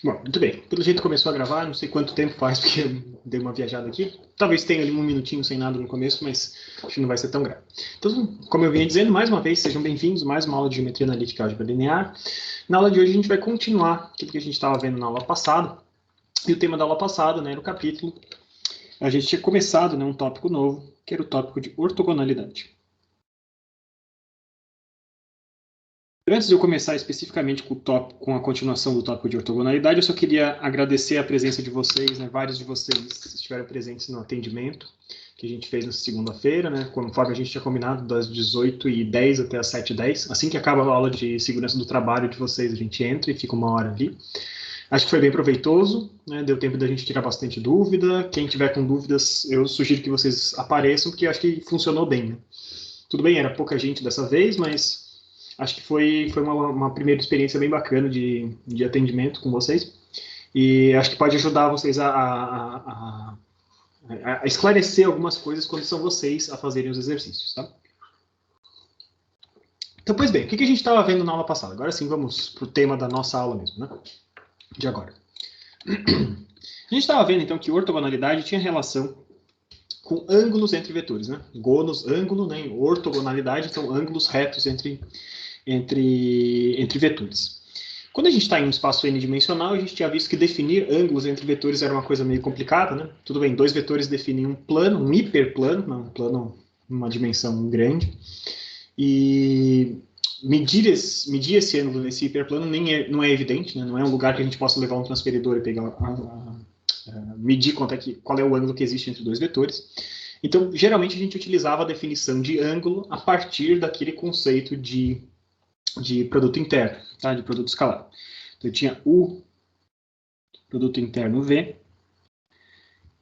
Bom, muito bem. Pelo jeito começou a gravar, não sei quanto tempo faz, porque eu dei uma viajada aqui. Talvez tenha ali um minutinho sem nada no começo, mas acho que não vai ser tão grave. Então, como eu vinha dizendo, mais uma vez, sejam bem-vindos a mais uma aula de Geometria Analítica e Álgebra Linear. Na aula de hoje a gente vai continuar aquilo que a gente estava vendo na aula passada. E o tema da aula passada, né, no capítulo, a gente tinha começado, né, um tópico novo, que era o tópico de ortogonalidade. Antes de eu começar especificamente com a continuação do tópico de ortogonalidade, eu só queria agradecer a presença de vocês, né? Vários de vocês estiveram presentes no atendimento que a gente fez na segunda-feira, né? Conforme a gente tinha combinado, das 18h10 até as 7h10. Assim que acaba a aula de segurança do trabalho de vocês, a gente entra e fica uma hora ali. Acho que foi bem proveitoso, né? Deu tempo da gente tirar bastante dúvida. Quem tiver com dúvidas, eu sugiro que vocês apareçam, porque eu acho que funcionou bem, né? Tudo bem, era pouca gente dessa vez, mas acho que foi uma primeira experiência bem bacana de atendimento com vocês. E acho que pode ajudar vocês a esclarecer algumas coisas quando são vocês a fazerem os exercícios, tá? Então, pois bem, o que a gente estava vendo na aula passada? Agora sim, vamos para o tema da nossa aula mesmo, né? De agora. A gente estava vendo, então, que ortogonalidade tinha relação com ângulos entre vetores, né? Gonos, ângulo, né? Ortogonalidade, então, ângulos retos entre vetores. Quando a gente está em um espaço n-dimensional, a gente tinha visto que definir ângulos entre vetores era uma coisa meio complicada, né? Tudo bem, dois vetores definem um plano, um hiperplano, um plano numa dimensão grande, e medir esse ângulo nesse hiperplano não é evidente, né? Não é um lugar que a gente possa levar um transferidor e pegar medir qual é o ângulo que existe entre dois vetores. Então, geralmente a gente utilizava a definição de ângulo a partir daquele conceito de produto interno, tá? De produto escalar. Então, eu tinha U, produto interno V.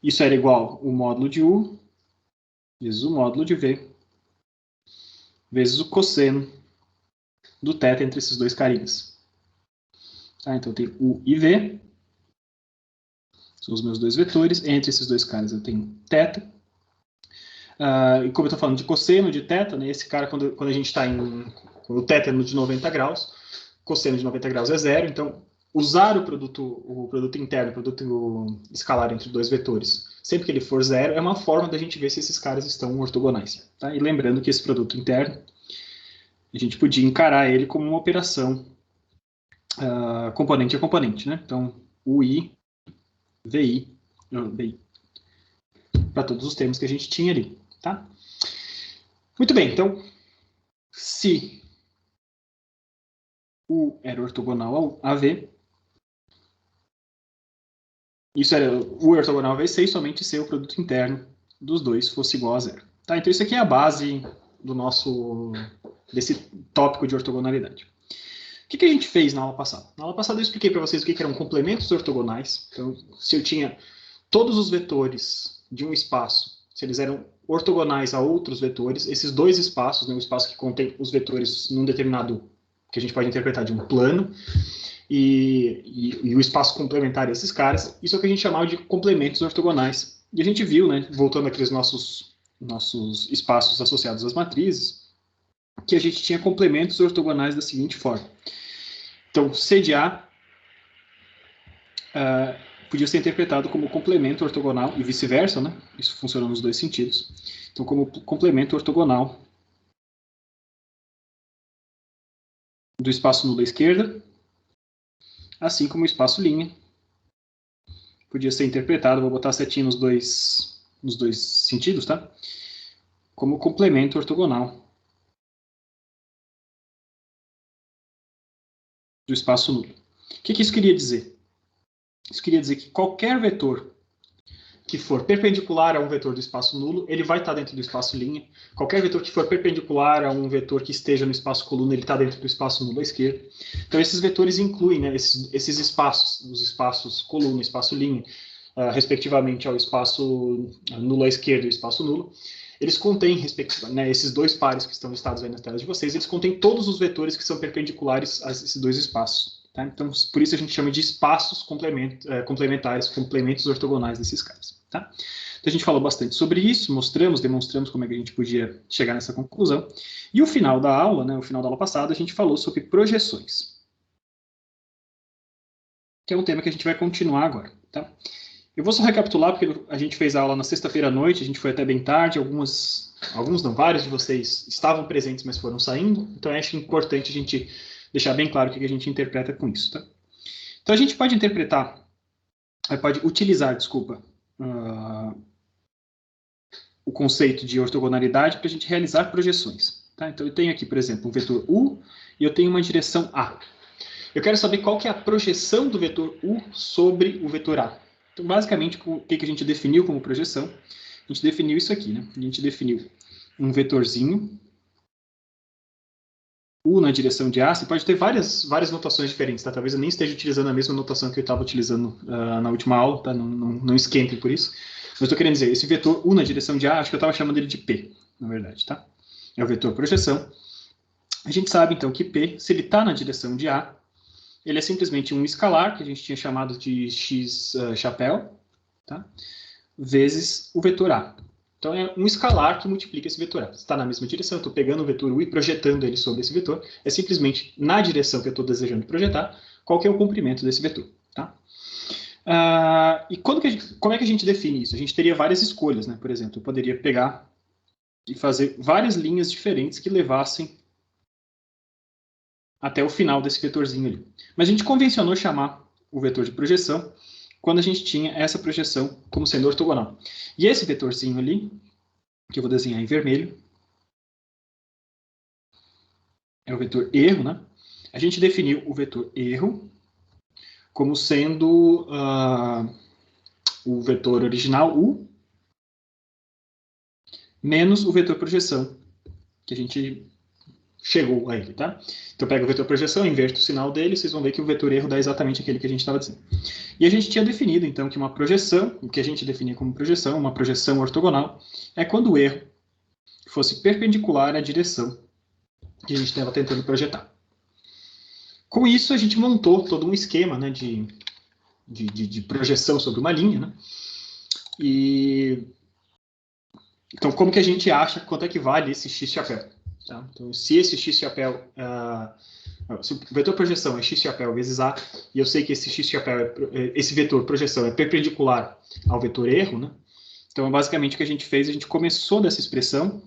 Isso era igual o módulo de U vezes o módulo de V vezes o cosseno do θ entre esses dois carinhas. Tá? Então, eu tenho U e V. São os meus dois vetores. Entre esses dois caras eu tenho θ. E como eu estou falando de cosseno, de θ, né? Esse cara, quando a gente está quando o θ é de 90 graus, cosseno de 90 graus é zero, então usar o produto interno, o produto escalar entre dois vetores, sempre que ele for zero, é uma forma da gente ver se esses caras estão ortogonais. Tá? E lembrando que esse produto interno, a gente podia encarar ele como uma operação componente a componente. Né? Então, UI, VI, para todos os termos que a gente tinha ali. Tá? Muito bem, então, se U era ortogonal a V, isso era o ortogonal a V6 somente se o produto interno dos dois fosse igual a zero. Tá? Então isso aqui é a base desse tópico de ortogonalidade. O que a gente fez na aula passada? Na aula passada eu expliquei para vocês o que eram complementos ortogonais. Então, se eu tinha todos os vetores de um espaço, se eles eram ortogonais a outros vetores, esses dois espaços, né, o espaço que contém os vetores num determinado, que a gente pode interpretar de um plano, e o espaço complementar a esses caras, isso é o que a gente chamava de complementos ortogonais. E a gente viu, né, voltando àqueles nossos espaços associados às matrizes, que a gente tinha complementos ortogonais da seguinte forma. Então, C de A podia ser interpretado como complemento ortogonal e vice-versa, né? Isso funciona nos dois sentidos. Então, como complemento ortogonal do espaço nulo à esquerda, assim como o espaço linha podia ser interpretado, vou botar a setinha nos dois sentidos, tá? Como complemento ortogonal do espaço nulo. O que isso queria dizer? Isso queria dizer que qualquer vetor que for perpendicular a um vetor do espaço nulo, ele vai estar dentro do espaço linha. Qualquer vetor que for perpendicular a um vetor que esteja no espaço coluna, ele está dentro do espaço nulo à esquerda. Então, esses vetores incluem, né, esses espaços, os espaços coluna e espaço linha, respectivamente ao espaço nulo à esquerda e o espaço nulo. Eles contêm, né, esses dois pares que estão listados aí nas telas de vocês, eles contêm todos os vetores que são perpendiculares a esses dois espaços. Tá? Então, por isso a gente chama de espaços complementares, complementos ortogonais desses caras. Tá? Então, a gente falou bastante sobre isso, demonstramos como é que a gente podia chegar nessa conclusão. E o final da aula, né, o final da aula passada, a gente falou sobre projeções. que é um tema que a gente vai continuar agora, tá? Eu vou só recapitular, porque a gente fez a aula na sexta-feira à noite, a gente foi até bem tarde, alguns não, vários de vocês estavam presentes, mas foram saindo, então eu acho importante a gente deixar bem claro o que a gente interpreta com isso, tá? Então a gente pode utilizar, desculpa, o conceito de ortogonalidade para a gente realizar projeções, tá? Então eu tenho aqui, por exemplo, um vetor U e eu tenho uma direção A. Eu quero saber qual que é a projeção do vetor U sobre o vetor A. Então, basicamente, o que a gente definiu como projeção? A gente definiu isso aqui, né? A gente definiu um vetorzinho, U na direção de A. Você pode ter várias notações diferentes, tá? Talvez eu nem esteja utilizando a mesma notação que eu estava utilizando na última aula, tá? Não esquentem por isso. Mas estou querendo dizer, esse vetor U na direção de A, acho que eu estava chamando ele de P, na verdade, tá? É o vetor projeção. A gente sabe, então, que P, se ele está na direção de A, ele é simplesmente um escalar, que a gente tinha chamado de x chapéu, tá? Vezes o vetor A. Então, é um escalar que multiplica esse vetor A. Está na mesma direção, eu estou pegando o vetor U e projetando ele sobre esse vetor. É simplesmente na direção que eu estou desejando projetar, qual que é o comprimento desse vetor, tá? E como é que a gente define isso? A gente teria várias escolhas, né? Por exemplo, eu poderia pegar e fazer várias linhas diferentes que levassem até o final desse vetorzinho ali. Mas a gente convencionou chamar o vetor de projeção quando a gente tinha essa projeção como sendo ortogonal. E esse vetorzinho ali, que eu vou desenhar em vermelho, é o vetor erro, né? A gente definiu o vetor erro como sendo o vetor original U menos o vetor projeção, que a gente chegou a ele, tá? Então, pega o vetor projeção, inverto o sinal dele, vocês vão ver que o vetor erro dá exatamente aquele que a gente estava dizendo. E a gente tinha definido, então, que uma projeção, o que a gente definia como projeção, uma projeção ortogonal, é quando o erro fosse perpendicular à direção que a gente estava tentando projetar. Com isso, a gente montou todo um esquema, né, de projeção sobre uma linha, né? Então, como que a gente acha quanto é que vale esse x chapéu? Tá? Então, se esse x chapéu, se o vetor projeção é x chapéu vezes A, e eu sei que esse x chapéu, esse vetor projeção é perpendicular ao vetor erro, né? Então, basicamente, o que a gente fez, a gente começou dessa expressão,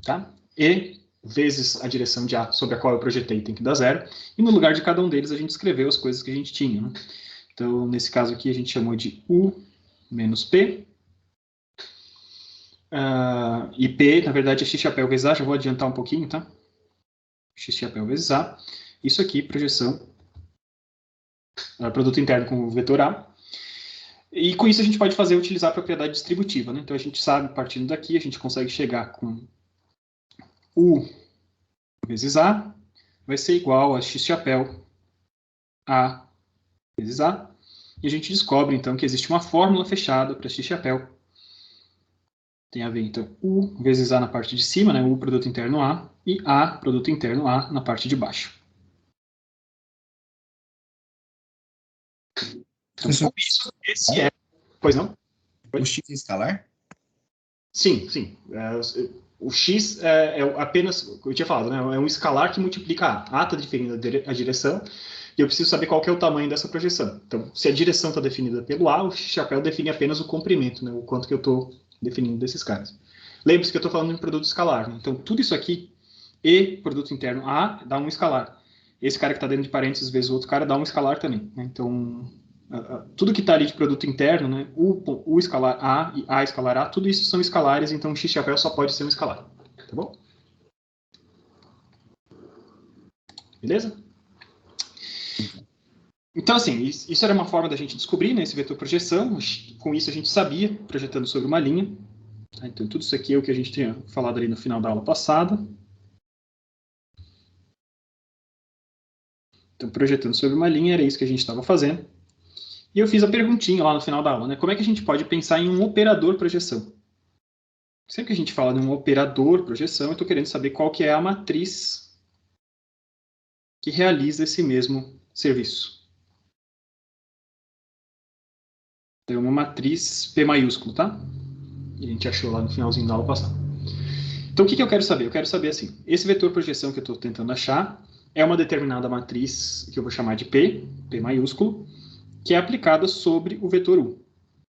tá? E vezes a direção de A sobre a qual eu projetei tem que dar zero, e no lugar de cada um deles a gente escreveu as coisas que a gente tinha, né? Então, nesse caso aqui, a gente chamou de U menos P, e P, na verdade, é x chapéu vezes A, já vou adiantar um pouquinho, tá? X chapéu vezes A. Isso aqui, projeção, produto interno com o vetor A. E com isso a gente pode utilizar a propriedade distributiva, né? Então a gente sabe, partindo daqui, a gente consegue chegar com U vezes A, vai ser igual a x chapéu A vezes A. E a gente descobre, então, que existe uma fórmula fechada para x chapéu. Tem a ver, então, U vezes A na parte de cima, né? U produto interno A, e A produto interno A na parte de baixo. Então, com isso, esse é... Pois não? O x é escalar? Sim, sim. O x é apenas, eu tinha falado, né? É um escalar que multiplica A. A está definindo a direção, e eu preciso saber qual que é o tamanho dessa projeção. Então, se a direção está definida pelo A, o chapéu define apenas o comprimento, né? O quanto que eu estou definindo desses caras. Lembre-se que eu estou falando de produto escalar, né? Então, tudo isso aqui, e produto interno A, dá um escalar. Esse cara que está dentro de parênteses vezes o outro cara dá um escalar também, né? Então, tudo que está ali de produto interno, né? U escalar A e A escalar A, tudo isso são escalares, então o x chapéu só pode ser um escalar. Tá bom? Beleza? Então, assim, isso era uma forma da gente descobrir, né, esse vetor projeção. Com isso a gente sabia, projetando sobre uma linha. Então, tudo isso aqui é o que a gente tinha falado ali no final da aula passada. Então, projetando sobre uma linha, era isso que a gente estava fazendo. E eu fiz a perguntinha lá no final da aula, né? Como é que a gente pode pensar em um operador projeção? Sempre que a gente fala de um operador projeção, eu estou querendo saber qual que é a matriz que realiza esse mesmo serviço. Então, é uma matriz P maiúsculo, tá? E a gente achou lá no finalzinho da aula passada. Então, o que eu quero saber? Eu quero saber, assim, esse vetor projeção que eu estou tentando achar, é uma determinada matriz que eu vou chamar de P maiúsculo, que é aplicada sobre o vetor U.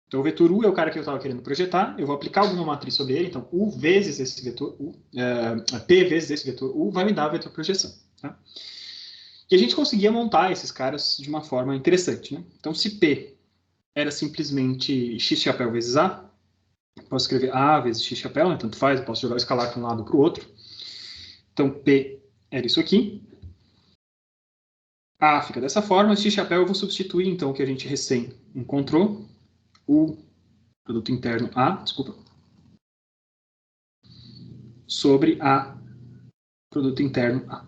Então, o vetor U é o cara que eu estava querendo projetar, eu vou aplicar alguma matriz sobre ele, então U vezes esse vetor U, P vezes esse vetor U vai me dar a vetor projeção. Tá? E a gente conseguia montar esses caras de uma forma interessante. Né? Então, se P era simplesmente x chapéu vezes A, posso escrever A vezes x chapéu, né? Tanto faz, eu posso jogar o escalar para um lado ou para o outro. Então, P era isso aqui. A fica dessa forma, x chapéu eu vou substituir, então, o que a gente recém encontrou, o produto interno A, desculpa, sobre A, produto interno A.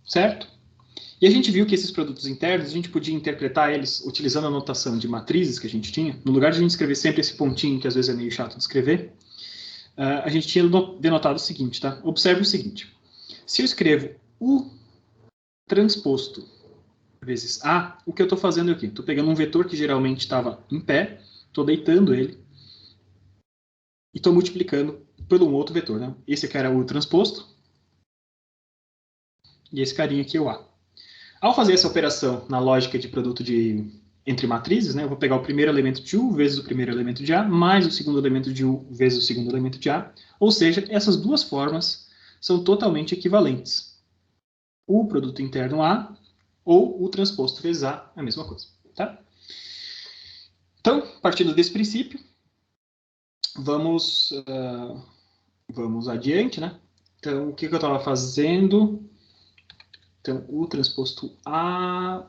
Certo? E a gente viu que esses produtos internos, a gente podia interpretar eles utilizando a notação de matrizes que a gente tinha. No lugar de a gente escrever sempre esse pontinho, que às vezes é meio chato de escrever, a gente tinha denotado o seguinte, tá? Observe o seguinte. Se eu escrevo U transposto vezes A, o que eu estou fazendo aqui? Estou pegando um vetor que geralmente estava em pé, estou deitando ele, e estou multiplicando por um outro vetor. Né? Esse aqui era o transposto, e esse carinha aqui é o A. Ao fazer essa operação na lógica de produto entre matrizes, né, eu vou pegar o primeiro elemento de U vezes o primeiro elemento de A, mais o segundo elemento de U vezes o segundo elemento de A. Ou seja, essas duas formas são totalmente equivalentes. O produto interno A ou o transposto vezes A é a mesma coisa. Tá? Então, partindo desse princípio, vamos adiante, né? Então, o que eu estava fazendo? Então, o transposto A...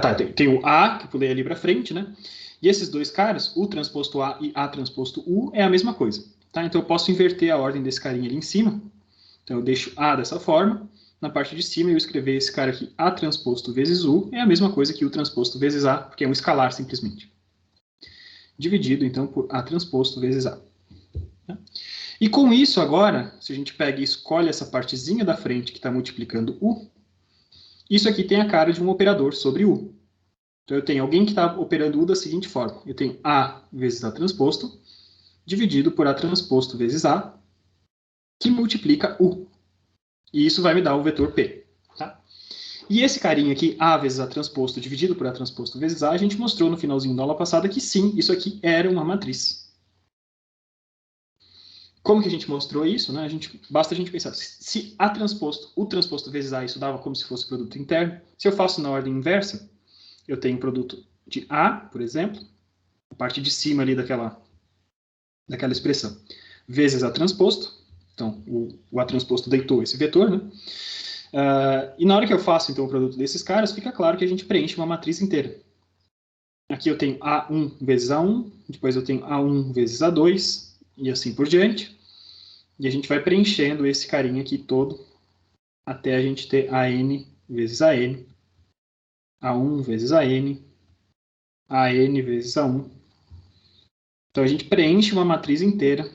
tá, tem o A, que eu pulei ali para frente, né? E esses dois caras, o transposto A e A transposto U, é a mesma coisa. Tá? Então, eu posso inverter a ordem desse carinha ali em cima. Então, eu deixo A dessa forma. Na parte de cima, eu escrever esse cara aqui, A transposto vezes U, é a mesma coisa que U transposto vezes A, porque é um escalar simplesmente. Dividido, então, por A transposto vezes A. E com isso, agora, se a gente pega e escolhe essa partezinha da frente que está multiplicando U, isso aqui tem a cara de um operador sobre U. Então, eu tenho alguém que está operando U da seguinte forma. Eu tenho A vezes A transposto, dividido por A transposto vezes A, que multiplica U. E isso vai me dar o vetor P. Tá? E esse carinha aqui, A vezes A transposto dividido por A transposto vezes A, a gente mostrou no finalzinho da aula passada que sim, isso aqui era uma matriz. Como que a gente mostrou isso? Né? Basta a gente pensar, se A transposto, o transposto vezes A, isso dava como se fosse produto interno. Se eu faço na ordem inversa, eu tenho produto de A, por exemplo, a parte de cima ali daquela expressão, vezes A transposto. Então, o A transposto deitou esse vetor, né? E na hora que eu faço, então, o produto desses caras, fica claro que a gente preenche uma matriz inteira. Aqui eu tenho A1 vezes A1, depois eu tenho A1 vezes A2, e assim por diante. E a gente vai preenchendo esse carinha aqui todo, até a gente ter AN vezes AN, A1 vezes AN vezes A1. Então a gente preenche uma matriz inteira,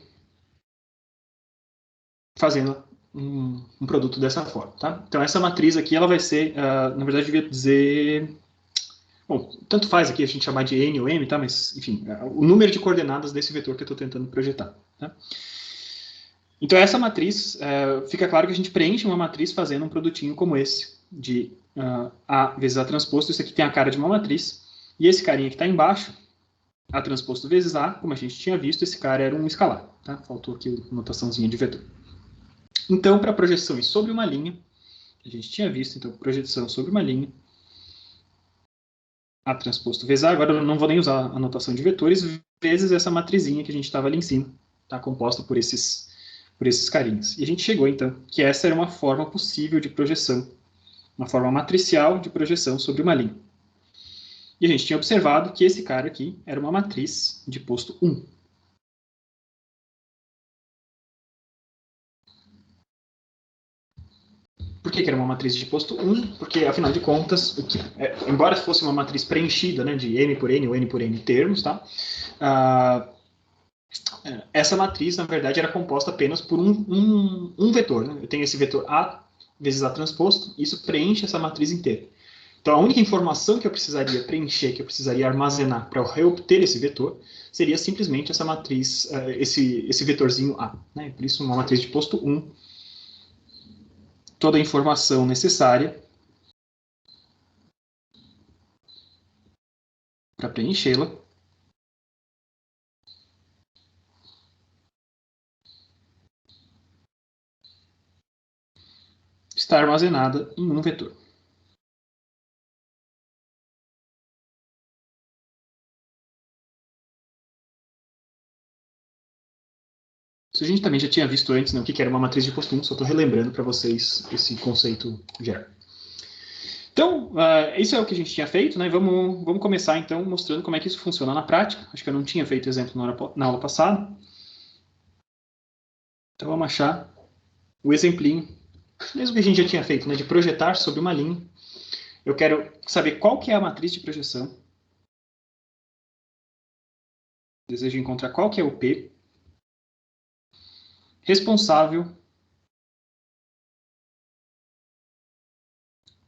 fazendo um produto dessa forma, tá? Então essa matriz aqui, ela vai ser, na verdade, eu devia dizer... Bom, tanto faz aqui a gente chamar de N ou M, tá? Mas, enfim, o número de coordenadas desse vetor que eu estou tentando projetar, tá? Então essa matriz, fica claro que a gente preenche uma matriz fazendo um produtinho como esse, de A vezes A transposto, isso aqui tem a cara de uma matriz, e esse carinha que está embaixo, A transposto vezes A, como a gente tinha visto, esse cara era um escalar, tá? Faltou aqui a notaçãozinha de vetor. Então, para projeções sobre uma linha, a gente tinha visto, então, projeção sobre uma linha, A transposto vezes A, agora eu não vou nem usar a notação de vetores, vezes essa matrizinha que a gente estava ali em cima, tá? Composta por esses carinhas. E a gente chegou, então, que essa era uma forma possível de projeção, uma forma matricial de projeção sobre uma linha. E a gente tinha observado que esse cara aqui era uma matriz de posto 1. Por que era uma matriz de posto 1? Porque, afinal de contas, embora fosse uma matriz preenchida, né, de M por N ou N por N termos, tá? Essa matriz, na verdade, era composta apenas por um vetor. Né? Eu tenho esse vetor A vezes A transposto, isso preenche essa matriz inteira. Então, a única informação que eu precisaria preencher, que eu precisaria armazenar para eu reobter esse vetor, seria simplesmente essa matriz, esse vetorzinho A. Né? Por isso, uma matriz de posto 1, toda a informação necessária para preenchê-la está armazenada em um vetor. Isso a gente também já tinha visto antes, né, o que era uma matriz de posto 1, só estou relembrando para vocês esse conceito geral. Então, isso é o que a gente tinha feito, né? Vamos começar, então, mostrando como é que isso funciona na prática. Acho que eu não tinha feito exemplo na aula passada. Então, vamos achar o exemplinho, mesmo que a gente já tinha feito, né, de projetar sobre uma linha. Eu quero saber qual que é a matriz de projeção. Desejo encontrar qual que é o P responsável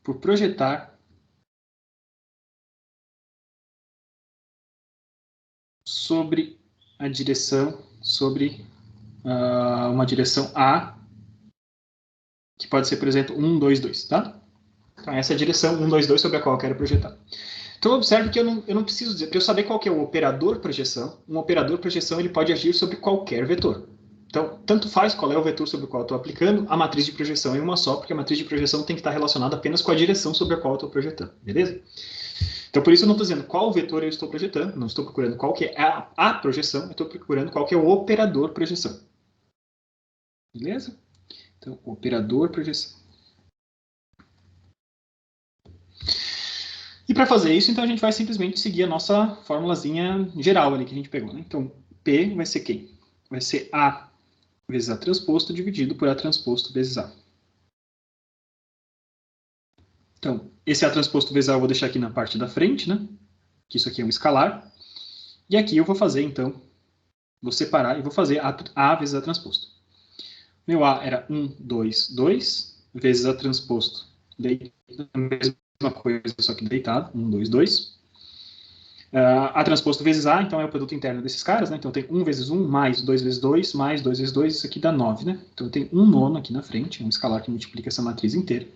por projetar sobre a direção, sobre uma direção A, que pode ser, por exemplo, 1, 2, 2, tá? Então, essa é a direção 1, 2, 2 sobre a qual eu quero projetar. Então, observe que eu não preciso dizer, para eu saber qual que é o operador projeção, um operador projeção ele pode agir sobre qualquer vetor. Então, tanto faz qual é o vetor sobre o qual eu estou aplicando, a matriz de projeção é uma só, porque a matriz de projeção tem que estar relacionada apenas com a direção sobre a qual eu estou projetando, beleza? Então, por isso eu não estou dizendo qual vetor eu estou projetando, não estou procurando qual que é a projeção, eu estou procurando qual que é o operador projeção. Beleza? Então, operador projeção. E para fazer isso, então, a gente vai simplesmente seguir a nossa formulazinha geral ali que a gente pegou, né? Então, P vai ser quem? Vai ser A vezes A transposto dividido por A transposto vezes A. Então, esse A transposto vezes A eu vou deixar aqui na parte da frente, né? Que isso aqui é um escalar. E aqui eu vou fazer, então, vou separar e vou fazer A vezes A transposto. Meu A era 1, 2, 2, vezes A transposto. A mesma coisa, só que deitado. 1, 2, 2. A transposto vezes A, então é o produto interno desses caras, né? Então tem 1 vezes 1, mais 2 vezes 2, mais 2 vezes 2, isso aqui dá 9, né? Então tem 1 nono aqui na frente, um escalar que multiplica essa matriz inteira.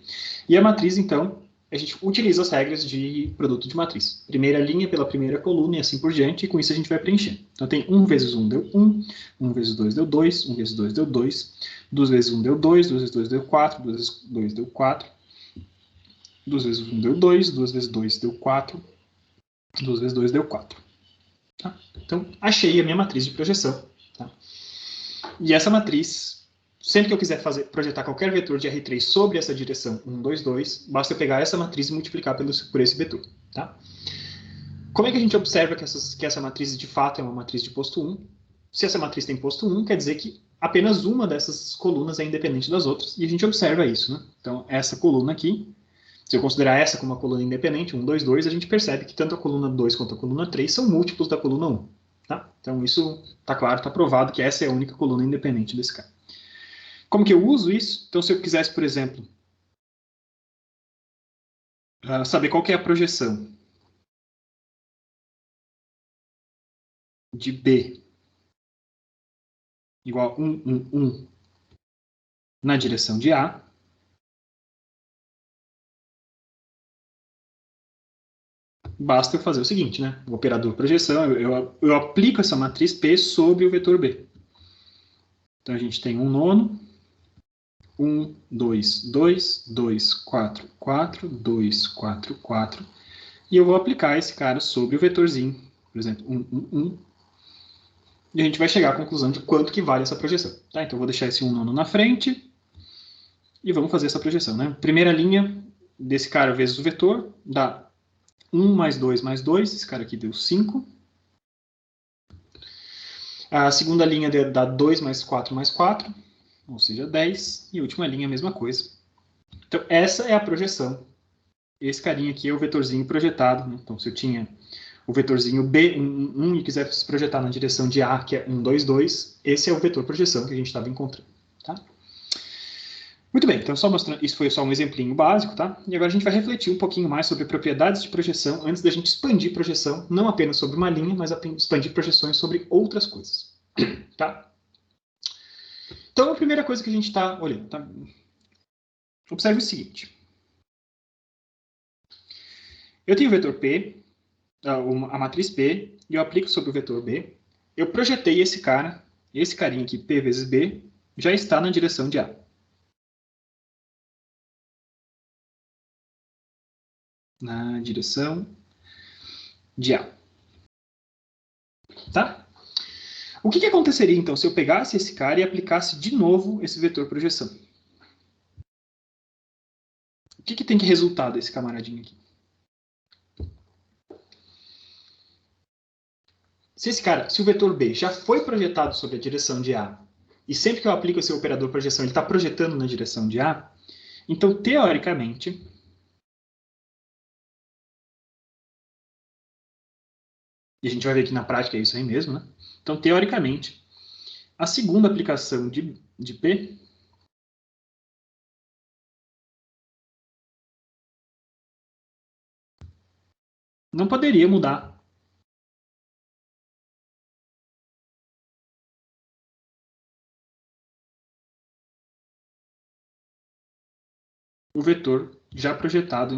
E a matriz, então, a gente utiliza as regras de produto de matriz. Primeira linha pela primeira coluna e assim por diante, e com isso a gente vai preencher. Então tem 1 vezes 1 deu 1, 1 vezes 2 deu 2, 1 vezes 2 deu 2, 2 vezes 1 deu 2, 2 vezes 2 deu 4, 2 vezes 2 deu 4, 2 vezes 1 deu 2, 2 vezes 2 deu 4, 2 vezes 2 deu 4. Tá? Então, achei a minha matriz de projeção. Tá? E essa matriz, sempre que eu quiser projetar qualquer vetor de R3 sobre essa direção 1, 2, 2, basta eu pegar essa matriz e multiplicar por esse vetor. Tá? Como é que a gente observa que essa matriz de fato é uma matriz de posto 1? Se essa matriz tem posto 1, quer dizer que apenas uma dessas colunas é independente das outras, e a gente observa isso. Né? Então, essa coluna aqui, se eu considerar essa como uma coluna independente, 1, 2, 2, a gente percebe que tanto a coluna 2 quanto a coluna 3 são múltiplos da coluna 1. Tá? Então, isso está claro, está provado que essa é a única coluna independente desse cara. Como que eu uso isso? Então, se eu quisesse, por exemplo, saber qual que é a projeção de B igual a 1, 1, 1 na direção de A, basta eu fazer o seguinte, né? O operador projeção, eu aplico essa matriz P sobre o vetor B. Então, a gente tem 1 nono, 1, 2, 2, 2, 4, 4, 2, 4, 4. E eu vou aplicar esse cara sobre o vetorzinho, por exemplo, 1, 1, 1. E a gente vai chegar à conclusão de quanto que vale essa projeção. Tá? Então, eu vou deixar esse 1 nono na frente e vamos fazer essa projeção. Né? Primeira linha desse cara vezes o vetor dá 1 mais 2 mais 2. Esse cara aqui deu 5. A segunda linha dá 2 mais 4 mais 4. Ou seja, 10, e a última linha a mesma coisa. Então, essa é a projeção. Esse carinha aqui é o vetorzinho projetado. Né? Então, se eu tinha o vetorzinho B, 1, 1, e quisesse projetar na direção de A, que é 1, 2, 2, esse é o vetor projeção que a gente estava encontrando. Tá? Muito bem, então só mostrando, isso foi só um exemplinho básico, tá? E agora a gente vai refletir um pouquinho mais sobre propriedades de projeção antes da gente expandir projeção, não apenas sobre uma linha, mas expandir projeções sobre outras coisas, tá? Então, a primeira coisa que a gente está olhando, tá? Observe o seguinte. Eu tenho o vetor P, a matriz P, e eu aplico sobre o vetor B. Eu projetei esse carinha aqui, P vezes B, já está na direção de A. Na direção de A. Tá? O que aconteceria, então, se eu pegasse esse cara e aplicasse de novo esse vetor projeção? O que tem que resultar desse camaradinho aqui? Se o vetor B já foi projetado sobre a direção de A, e sempre que eu aplico esse operador projeção, ele está projetando na direção de A, então, teoricamente, e a gente vai ver que na prática é isso aí mesmo, né? Então, teoricamente, a segunda aplicação de P não poderia mudar o vetor já projetado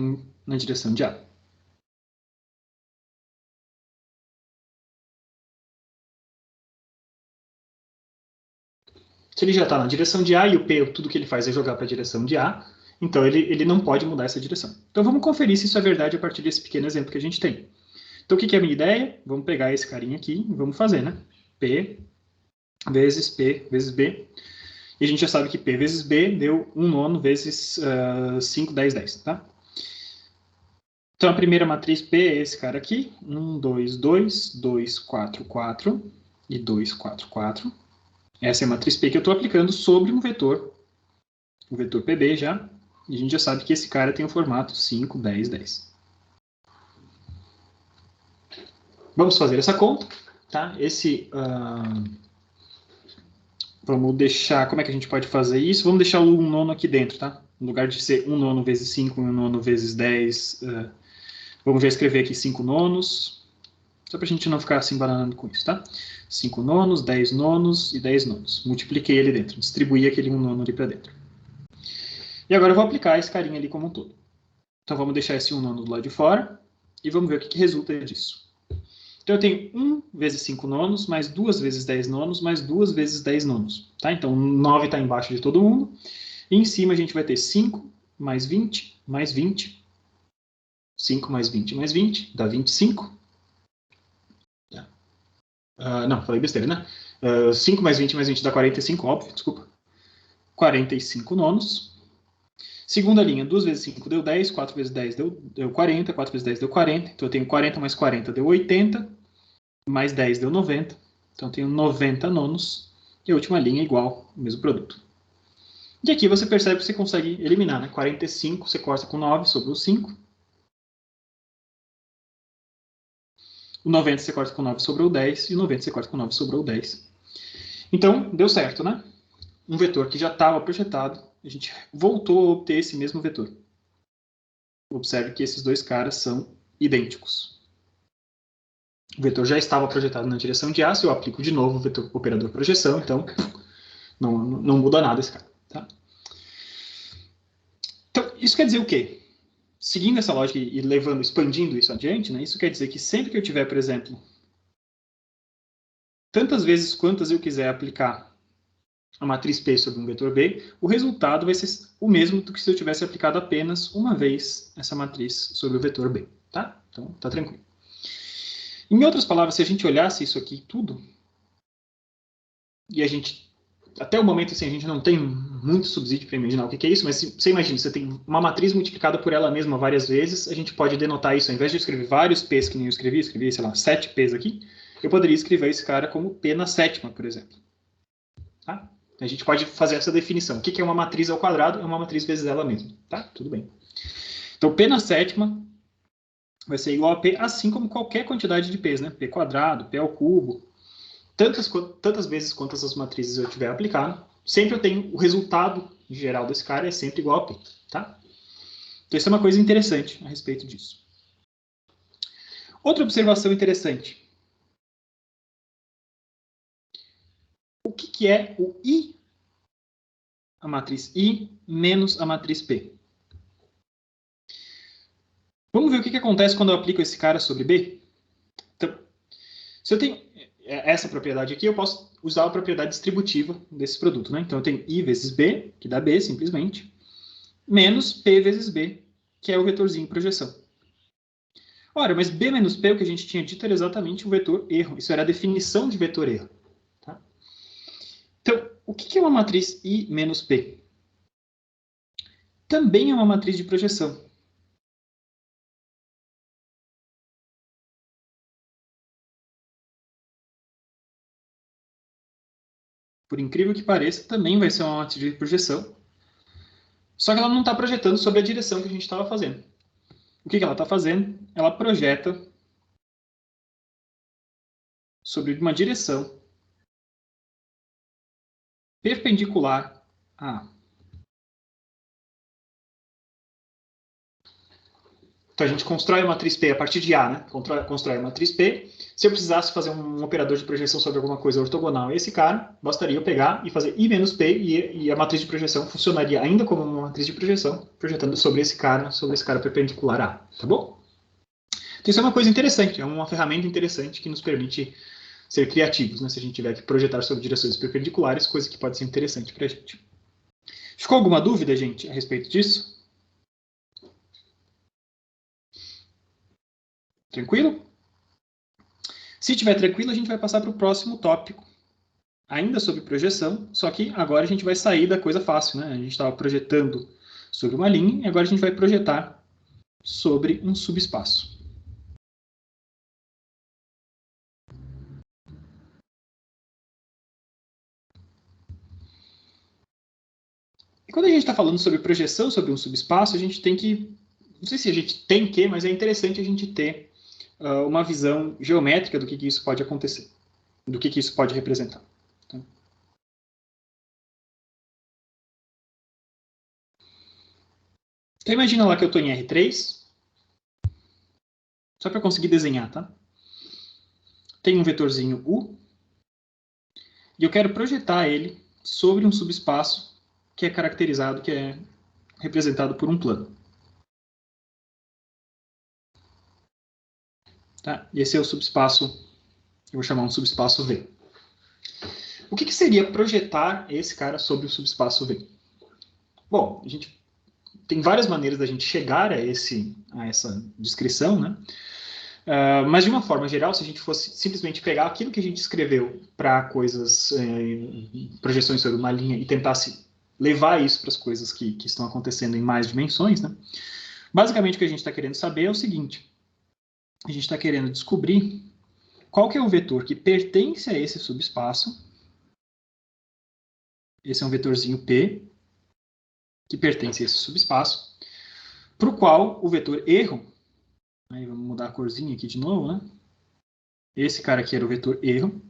na direção de A. Se ele já está na direção de A e o P, tudo que ele faz é jogar para a direção de A, então ele não pode mudar essa direção. Então vamos conferir se isso é verdade a partir desse pequeno exemplo que a gente tem. Então o que é a minha ideia? Vamos pegar esse carinha aqui e vamos fazer, né? P vezes B. E a gente já sabe que P vezes B deu 1/9 vezes 5, 10, 10, tá? Então a primeira matriz P é esse cara aqui. 1, 2, 2, 2, 4, 4 e 2, 4, 4. Essa é a matriz P que eu estou aplicando sobre um vetor, o vetor PB já, e a gente já sabe que esse cara tem o formato 5, 10, 10. Vamos fazer essa conta, tá? Vamos deixar, como é que a gente pode fazer isso? Vamos deixar o 1/9 aqui dentro, tá? No lugar de ser 1/9 vezes 5, 1/9 vezes 10, vamos já escrever aqui 5/9, só para a gente não ficar se embananando com isso, tá? 5/9, 10/9 e 10/9. Multipliquei ele dentro, distribuí aquele 1/9 ali para dentro. E agora eu vou aplicar esse carinha ali como um todo. Então vamos deixar esse 1/9 do lado de fora e vamos ver o que resulta disso. Então eu tenho 1 vezes 5/9, mais 2 vezes 10/9, mais 2 vezes 10/9. Tá? Então 9 está embaixo de todo mundo. E em cima a gente vai ter 5 mais 20, mais 20. 5 mais 20 mais 20, dá 25. Não, falei besteira, né? 5 mais 20 mais 20 dá 45, óbvio, desculpa. 45 nonos. Segunda linha, 2 vezes 5 deu 10, 4 vezes 10 deu 40, 4 vezes 10 deu 40. Então eu tenho 40 mais 40 deu 80, mais 10 deu 90. Então eu tenho 90 nonos. E a última linha é igual, o mesmo produto. E aqui você percebe que você consegue eliminar, né? 45 você corta com 9 sobre o 5. O 90 você corta com 9 sobre o 10. E o 90 você corta com 9 sobre o 10. Então, deu certo, né? Um vetor que já estava projetado, a gente voltou a obter esse mesmo vetor. Observe que esses dois caras são idênticos. O vetor já estava projetado na direção de A, se eu aplico de novo o operador projeção, então não muda nada esse cara. Tá? Então, isso quer dizer o quê? Seguindo essa lógica e expandindo isso adiante, né, isso quer dizer que sempre que eu tiver, por exemplo, tantas vezes quantas eu quiser aplicar a matriz P sobre um vetor B, o resultado vai ser o mesmo do que se eu tivesse aplicado apenas uma vez essa matriz sobre o vetor B. Tá? Então, tá tranquilo. Em outras palavras, se a gente olhasse isso aqui tudo, e a gente, até o momento, assim, a gente não tem muito subsídio para imaginar o que é isso, mas se você imagina, você tem uma matriz multiplicada por ela mesma várias vezes, a gente pode denotar isso, ao invés de eu escrever vários P's que nem eu escrevi, sei lá, 7 P's aqui, eu poderia escrever esse cara como P na sétima, por exemplo. Tá? A gente pode fazer essa definição. O que é uma matriz ao quadrado? É uma matriz vezes ela mesma. Tá? Tudo bem. Então, P na sétima vai ser igual a P, assim como qualquer quantidade de P's, né? P quadrado, P ao cubo. Tantas vezes quantas as matrizes eu tiver aplicado, sempre eu tenho o resultado geral desse cara é sempre igual a P, tá? Então, isso é uma coisa interessante a respeito disso. Outra observação interessante. O que é o I, a matriz I, menos a matriz P? Vamos ver o que acontece quando eu aplico esse cara sobre B? Então, se eu tenho essa propriedade aqui, eu posso usar a propriedade distributiva desse produto, né? Então, eu tenho I vezes B, que dá B, simplesmente, menos P vezes B, que é o vetorzinho projeção. Ora, mas B menos P, o que a gente tinha dito, era exatamente o vetor erro. Isso era a definição de vetor erro. Tá? Então, o que é uma matriz I menos P? Também é uma matriz de projeção. Por incrível que pareça, também vai ser uma matriz de projeção. Só que ela não está projetando sobre a direção que a gente estava fazendo. O que ela está fazendo? Ela projeta sobre uma direção perpendicular a A. Então a gente constrói a matriz P a partir de A, né? Constrói a matriz P. Se eu precisasse fazer um operador de projeção sobre alguma coisa ortogonal a esse cara, bastaria eu pegar e fazer I menos P e a matriz de projeção funcionaria ainda como uma matriz de projeção, projetando sobre esse cara perpendicular a A, tá bom? Então isso é uma coisa interessante, é uma ferramenta interessante que nos permite ser criativos, né? Se a gente tiver que projetar sobre direções perpendiculares, coisa que pode ser interessante para a gente. Ficou alguma dúvida, gente, a respeito disso? Tranquilo? Se estiver tranquilo, a gente vai passar para o próximo tópico, ainda sobre projeção, só que agora a gente vai sair da coisa fácil, né? A gente estava projetando sobre uma linha e agora a gente vai projetar sobre um subespaço. E quando a gente está falando sobre projeção sobre um subespaço, a gente tem que, não sei se a gente tem que, mas é interessante a gente ter uma visão geométrica do que isso pode acontecer, do que isso pode representar. Tá? Então imagina lá que eu estou em R3, só para eu conseguir desenhar, tá? Tem um vetorzinho U, e eu quero projetar ele sobre um subespaço que é caracterizado, que é representado por um plano. Tá? E esse é o subespaço, eu vou chamar um subespaço V. O que seria projetar esse cara sobre o subespaço V? Bom, a gente tem várias maneiras da gente chegar a essa descrição, né? Mas de uma forma geral, se a gente fosse simplesmente pegar aquilo que a gente escreveu para coisas, projeções sobre uma linha e tentasse levar isso para as coisas que estão acontecendo em mais dimensões, né? Basicamente o que a gente está querendo saber é o seguinte: a gente está querendo descobrir qual que é o vetor que pertence a esse subespaço. Esse é um vetorzinho P, que pertence a esse subespaço, para o qual o vetor erro, aí vamos mudar a corzinha aqui de novo, né? Esse cara aqui era o vetor erro,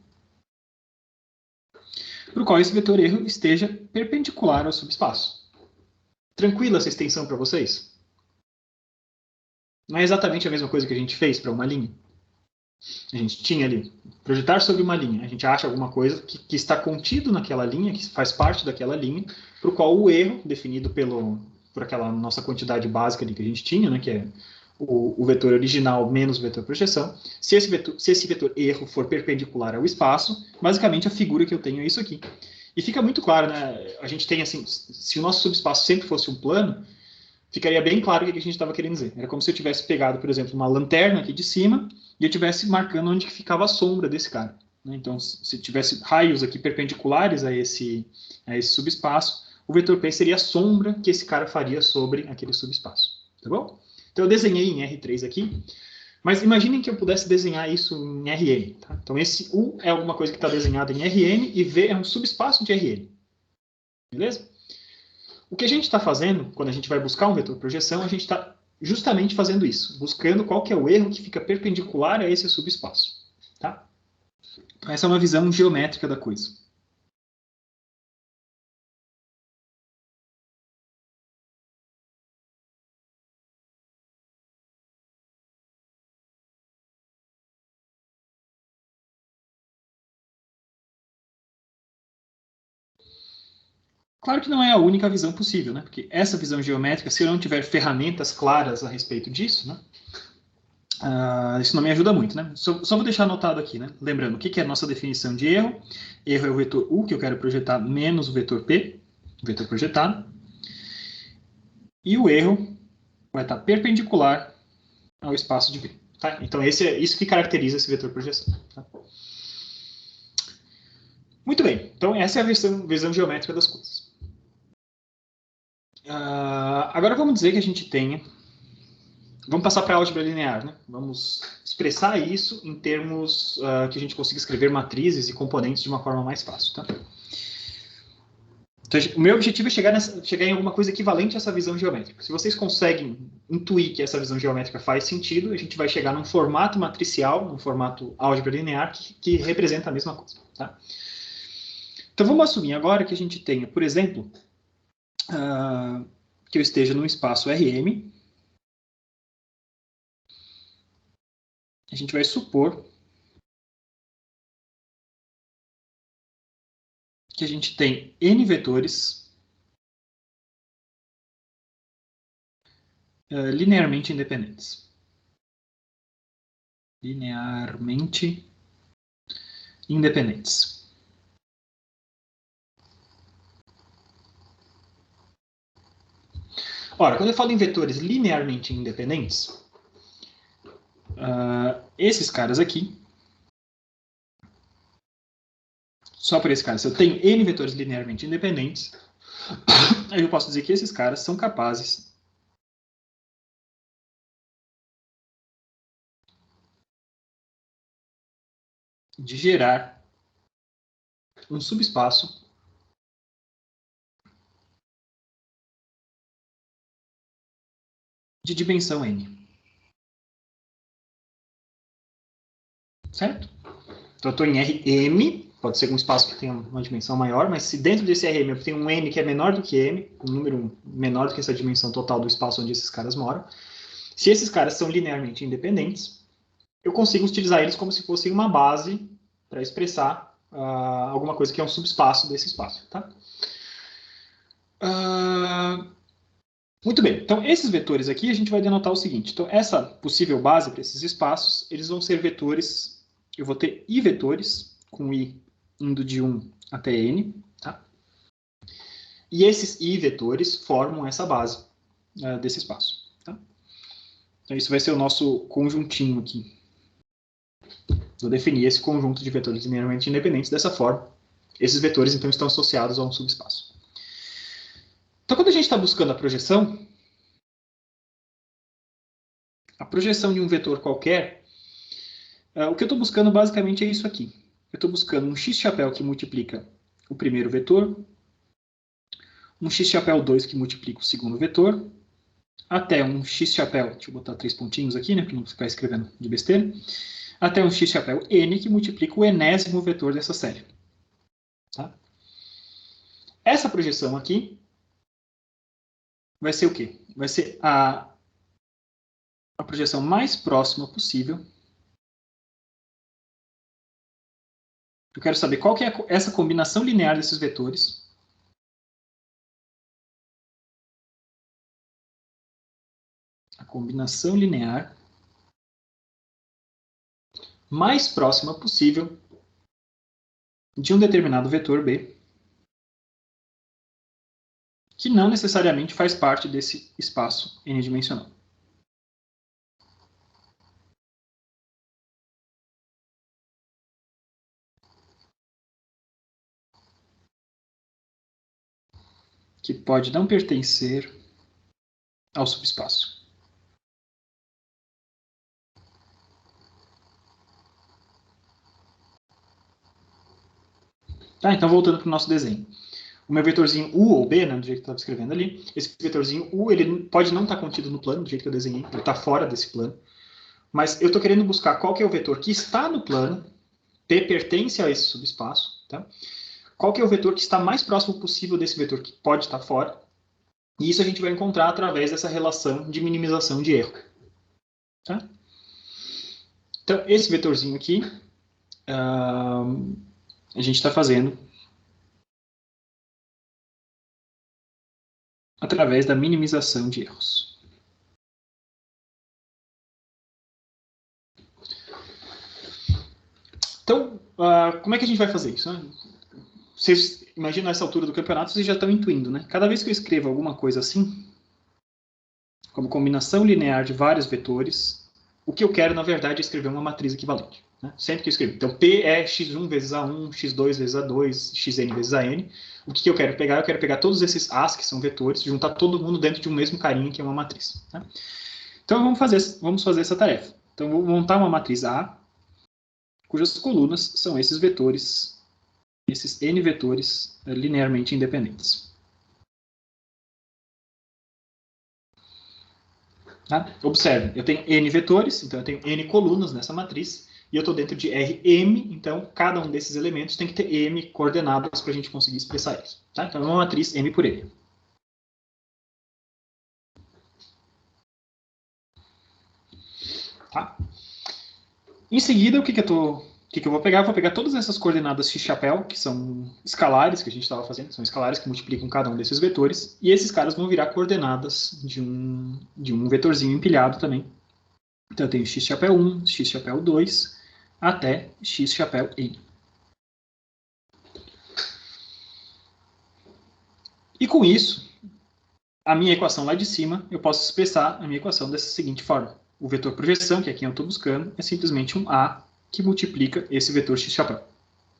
para o qual esse vetor erro esteja perpendicular ao subespaço. Tranquila essa extensão para vocês? Não é exatamente a mesma coisa que a gente fez para uma linha? A gente tinha ali, projetar sobre uma linha. A gente acha alguma coisa que está contido naquela linha, que faz parte daquela linha, para o qual o erro, definido por aquela nossa quantidade básica ali que a gente tinha, né, que é o vetor original menos o vetor projeção, se esse vetor erro for perpendicular ao espaço, basicamente a figura que eu tenho é isso aqui. E fica muito claro, né? A gente tem assim, se o nosso subespaço sempre fosse um plano, ficaria bem claro o que a gente estava querendo dizer. Era como se eu tivesse pegado, por exemplo, uma lanterna aqui de cima e eu estivesse marcando onde que ficava a sombra desse cara. Então, se tivesse raios aqui perpendiculares a esse subespaço, o vetor P seria a sombra que esse cara faria sobre aquele subespaço. Tá bom? Então, eu desenhei em R3 aqui, mas imaginem que eu pudesse desenhar isso em Rn. Tá? Então, esse U é alguma coisa que está desenhada em Rn e V é um subespaço de Rn. Beleza? O que a gente está fazendo, quando a gente vai buscar um vetor projeção, a gente está justamente fazendo isso, buscando qual que é o erro que fica perpendicular a esse subespaço. Tá? Então, essa é uma visão geométrica da coisa. Claro que não é a única visão possível, né? Porque essa visão geométrica, se eu não tiver ferramentas claras a respeito disso, né? Isso não me ajuda muito, né? Só vou deixar anotado aqui, né? Lembrando, o que é a nossa definição de erro? Erro é o vetor U, que eu quero projetar, menos o vetor P, o vetor projetado. E o erro vai estar perpendicular ao espaço de B. Tá? Então, isso que caracteriza esse vetor projeção. Tá? Muito bem. Então, essa é a visão geométrica das coisas. Agora, vamos dizer que a gente tenha... Vamos passar para a álgebra linear, né? Vamos expressar isso em termos que a gente consiga escrever matrizes e componentes de uma forma mais fácil, tá? Então, o meu objetivo é chegar em alguma coisa equivalente a essa visão geométrica. Se vocês conseguem intuir que essa visão geométrica faz sentido, a gente vai chegar num formato matricial, num formato álgebra linear, que representa a mesma coisa, tá? Então, vamos assumir agora que a gente tenha, por exemplo, que eu esteja num espaço Rm. A gente vai supor que a gente tem N vetores linearmente independentes. Linearmente independentes. Ora, quando eu falo em vetores linearmente independentes, esses caras aqui, só por esse cara, se eu tenho N vetores linearmente independentes, aí eu posso dizer que esses caras são capazes de gerar um subespaço de dimensão n. Certo? Então eu estou em Rm, pode ser um espaço que tenha uma dimensão maior, mas se dentro desse Rm eu tenho um n que é menor do que m, um número menor do que essa dimensão total do espaço onde esses caras moram, se esses caras são linearmente independentes, eu consigo utilizar eles como se fossem uma base para expressar alguma coisa que é um subespaço desse espaço. Tá? Muito bem, então esses vetores aqui a gente vai denotar o seguinte. Então essa possível base para esses espaços, eles vão ser vetores, eu vou ter i vetores, com i indo de 1 até n, tá? E esses i vetores formam essa base desse espaço. Tá? Então isso vai ser o nosso conjuntinho aqui. Vou definir esse conjunto de vetores linearmente independentes dessa forma. Esses vetores, então, estão associados a um subespaço. Então, quando a gente está buscando a projeção de um vetor qualquer, o que eu estou buscando basicamente é isso aqui. Eu estou buscando um x-chapéu que multiplica o primeiro vetor, um x-chapéu 2 que multiplica o segundo vetor, até um x-chapéu, deixa eu botar 3 pontinhos aqui, né, para não ficar escrevendo de besteira, até um x-chapéu n que multiplica o enésimo vetor dessa série. Tá? Essa projeção aqui vai ser o quê? Vai ser a projeção mais próxima possível. Eu quero saber qual que é essa combinação linear desses vetores. A combinação linear mais próxima possível de um determinado vetor B, que não necessariamente faz parte desse espaço n-dimensional. Que pode não pertencer ao subespaço. Tá, então voltando para o nosso desenho. O meu vetorzinho U ou B, né, do jeito que eu estava escrevendo ali, esse vetorzinho U ele pode não estar contido no plano, do jeito que eu desenhei, ele está fora desse plano. Mas eu estou querendo buscar qual que é o vetor que está no plano, P pertence a esse subespaço, tá? Qual que é o vetor que está mais próximo possível desse vetor que pode estar fora, e isso a gente vai encontrar através dessa relação de minimização de erro. Tá? Então, esse vetorzinho aqui, a gente está fazendo através da minimização de erros. Então, como é que a gente vai fazer isso, né? Vocês imaginam essa altura do campeonato, vocês já estão intuindo, né? Cada vez que eu escrevo alguma coisa assim, como combinação linear de vários vetores, o que eu quero, na verdade, é escrever uma matriz equivalente. Né? Sempre que eu escrevo. Então, P é x1 vezes A1, x2 vezes A2, xn vezes AN. O que eu quero pegar? Eu quero pegar todos esses A's, que são vetores, juntar todo mundo dentro de um mesmo carinha, que é uma matriz. Tá? Então, vamos fazer essa tarefa. Então, vou montar uma matriz A, cujas colunas são esses vetores, esses n vetores linearmente independentes. Tá? Observe, eu tenho n vetores, então eu tenho n colunas nessa matriz, e eu estou dentro de Rm, então cada um desses elementos tem que ter m coordenadas para a gente conseguir expressar eles. Tá? Então é uma matriz m por n. Tá? Em seguida, o que eu vou pegar? Eu vou pegar todas essas coordenadas x-chapéu, que são escalares que a gente estava fazendo, são escalares que multiplicam cada um desses vetores, e esses caras vão virar coordenadas de um vetorzinho empilhado também. Então eu tenho x-chapéu 1, x-chapéu 2, até x-chapéu n. E com isso, a minha equação lá de cima, eu posso expressar a minha equação dessa seguinte forma. O vetor projeção, que é quem eu estou buscando, é simplesmente um A que multiplica esse vetor x-chapéu.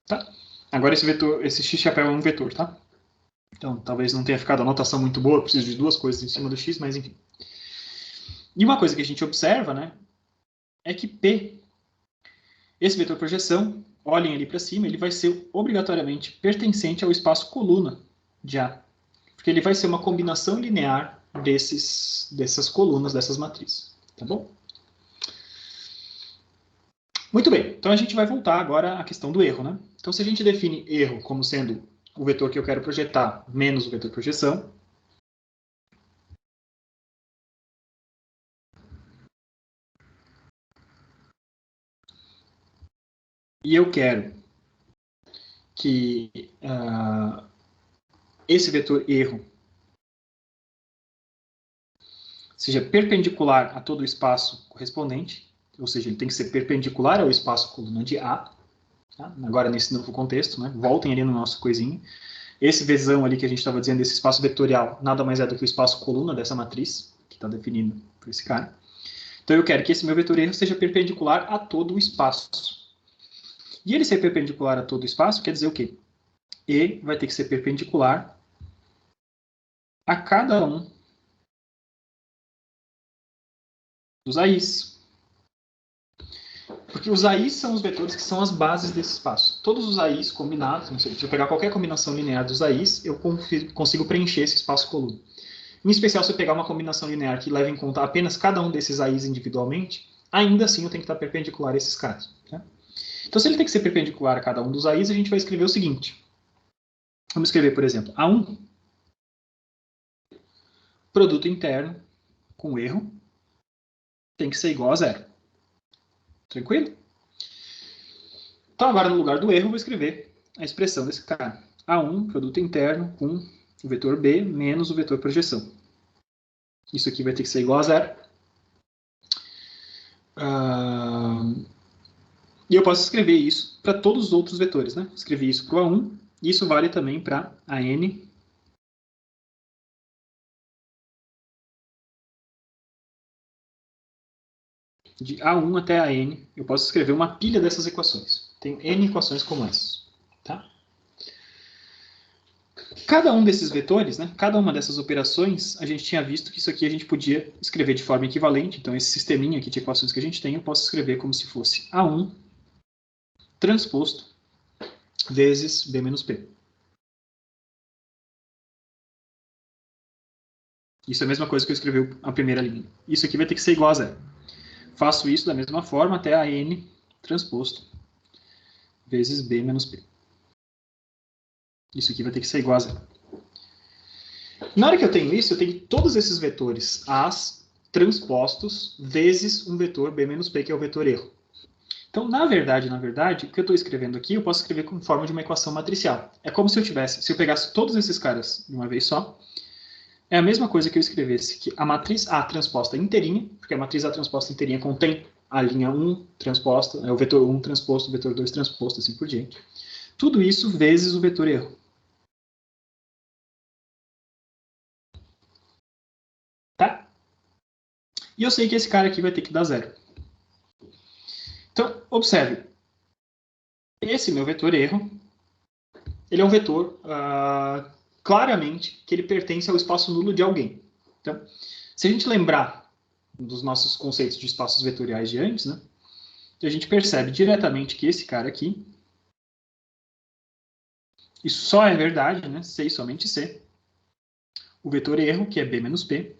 Tá? Agora esse x-chapéu é um vetor, tá? Então, talvez não tenha ficado a notação muito boa, eu preciso de duas coisas em cima do x, mas enfim. E uma coisa que a gente observa, né, é que P, esse vetor projeção, olhem ali para cima, ele vai ser obrigatoriamente pertencente ao espaço coluna de A. Porque ele vai ser uma combinação linear dessas colunas, dessas matrizes. Tá bom? Muito bem, então a gente vai voltar agora à questão do erro, né? Então, se a gente define erro como sendo o vetor que eu quero projetar menos o vetor projeção, e eu quero que esse vetor erro seja perpendicular a todo o espaço correspondente, ou seja, ele tem que ser perpendicular ao espaço coluna de A, tá? Agora nesse novo contexto, né? Voltem ali no nosso coisinho. Esse Vzão ali que a gente estava dizendo, esse espaço vetorial, nada mais é do que o espaço coluna dessa matriz, que está definido por esse cara. Então eu quero que esse meu vetor erro seja perpendicular a todo o espaço. E ele ser perpendicular a todo o espaço quer dizer o quê? E vai ter que ser perpendicular a cada um dos AIs. Porque os AIs são os vetores que são as bases desse espaço. Todos os AIs combinados, se eu pegar qualquer combinação linear dos AIs, eu consigo preencher esse espaço coluna. Em especial, se eu pegar uma combinação linear que leva em conta apenas cada um desses AIs individualmente, ainda assim eu tenho que estar perpendicular a esses caras. Tá? Então, se ele tem que ser perpendicular a cada um dos AIs, a gente vai escrever o seguinte. Vamos escrever, por exemplo, A1, produto interno com erro, tem que ser igual a zero. Tranquilo? Então, agora, no lugar do erro, eu vou escrever a expressão desse cara. A1, produto interno, com o vetor B menos o vetor projeção. Isso aqui vai ter que ser igual a zero. E eu posso escrever isso para todos os outros vetores. Né? Escrevi isso para o A1, e isso vale também para a N. De A1 até a N, eu posso escrever uma pilha dessas equações. Tenho N equações como essas. Tá? Cada um desses vetores, né, cada uma dessas operações, a gente tinha visto que isso aqui a gente podia escrever de forma equivalente. Então, esse sisteminha aqui de equações que a gente tem, eu posso escrever como se fosse A1 transposto vezes B menos P. Isso é a mesma coisa que eu escrevi a primeira linha. Isso aqui vai ter que ser igual a zero. Faço isso da mesma forma até a N transposto vezes B menos P. Isso aqui vai ter que ser igual a zero. Na hora que eu tenho isso, eu tenho todos esses vetores A's transpostos vezes um vetor B menos P, que é o vetor erro. Então, na verdade, o que eu estou escrevendo aqui, eu posso escrever como forma de uma equação matricial. É como se eu pegasse todos esses caras de uma vez só, é a mesma coisa que eu escrevesse que a matriz A transposta inteirinha, porque a matriz A transposta inteirinha contém a linha 1 transposta, o vetor 1 transposto, o vetor 2 transposto, assim por diante. Tudo isso vezes o vetor erro. Tá? E eu sei que esse cara aqui vai ter que dar 0. Então, observe. Esse meu vetor erro, ele é um vetor claramente que ele pertence ao espaço nulo de alguém. Então, se a gente lembrar dos nossos conceitos de espaços vetoriais de antes, né, a gente percebe diretamente que esse cara aqui, isso só é verdade, né, C e somente C. O vetor erro, que é B menos P,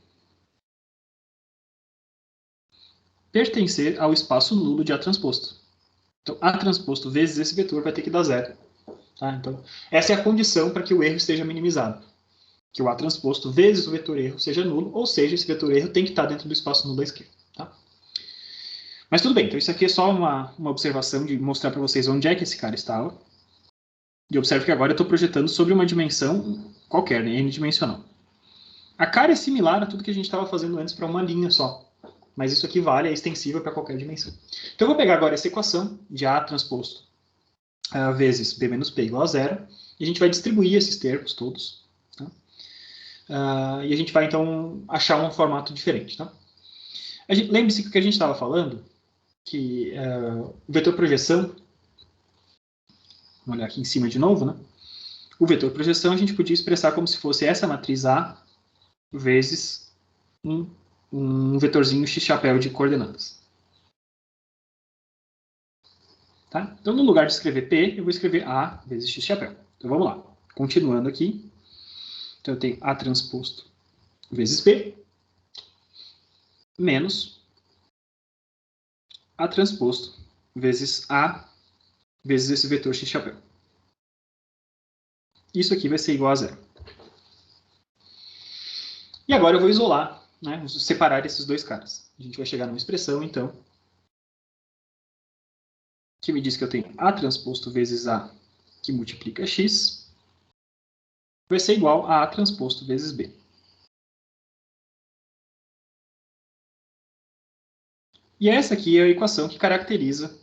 pertencer ao espaço nulo de A transposto. Então, A transposto vezes esse vetor vai ter que dar 0. Tá? Então, essa é a condição para que o erro esteja minimizado. Que o A transposto vezes o vetor erro seja nulo, ou seja, esse vetor erro tem que estar dentro do espaço nulo da esquerda. Tá? Mas tudo bem, então isso aqui é só uma observação de mostrar para vocês onde é que esse cara estava. E observe que agora eu estou projetando sobre uma dimensão qualquer, né, n-dimensional. A cara é similar a tudo que a gente estava fazendo antes para uma linha só. Mas isso aqui vale, é extensível para qualquer dimensão. Então eu vou pegar agora essa equação de A transposto vezes B menos P igual a 0, e a gente vai distribuir esses termos todos. Tá? E a gente vai, então, achar um formato diferente. Tá? Lembre-se que o que a gente estava falando, que o vetor projeção, vamos olhar aqui em cima de novo, né? O vetor projeção a gente podia expressar como se fosse essa matriz A vezes um vetorzinho x-chapéu de coordenadas. Tá? Então, no lugar de escrever P, eu vou escrever A vezes x-chapéu. Então, vamos lá. Continuando aqui. Então, eu tenho A transposto vezes P menos A transposto vezes A vezes esse vetor x-chapéu. Isso aqui vai ser igual a 0. E agora eu vou isolar, né, vou separar esses dois caras. A gente vai chegar numa expressão, então, que me diz que eu tenho A transposto vezes A que multiplica x, vai ser igual a A transposto vezes B. E essa aqui é a equação que caracteriza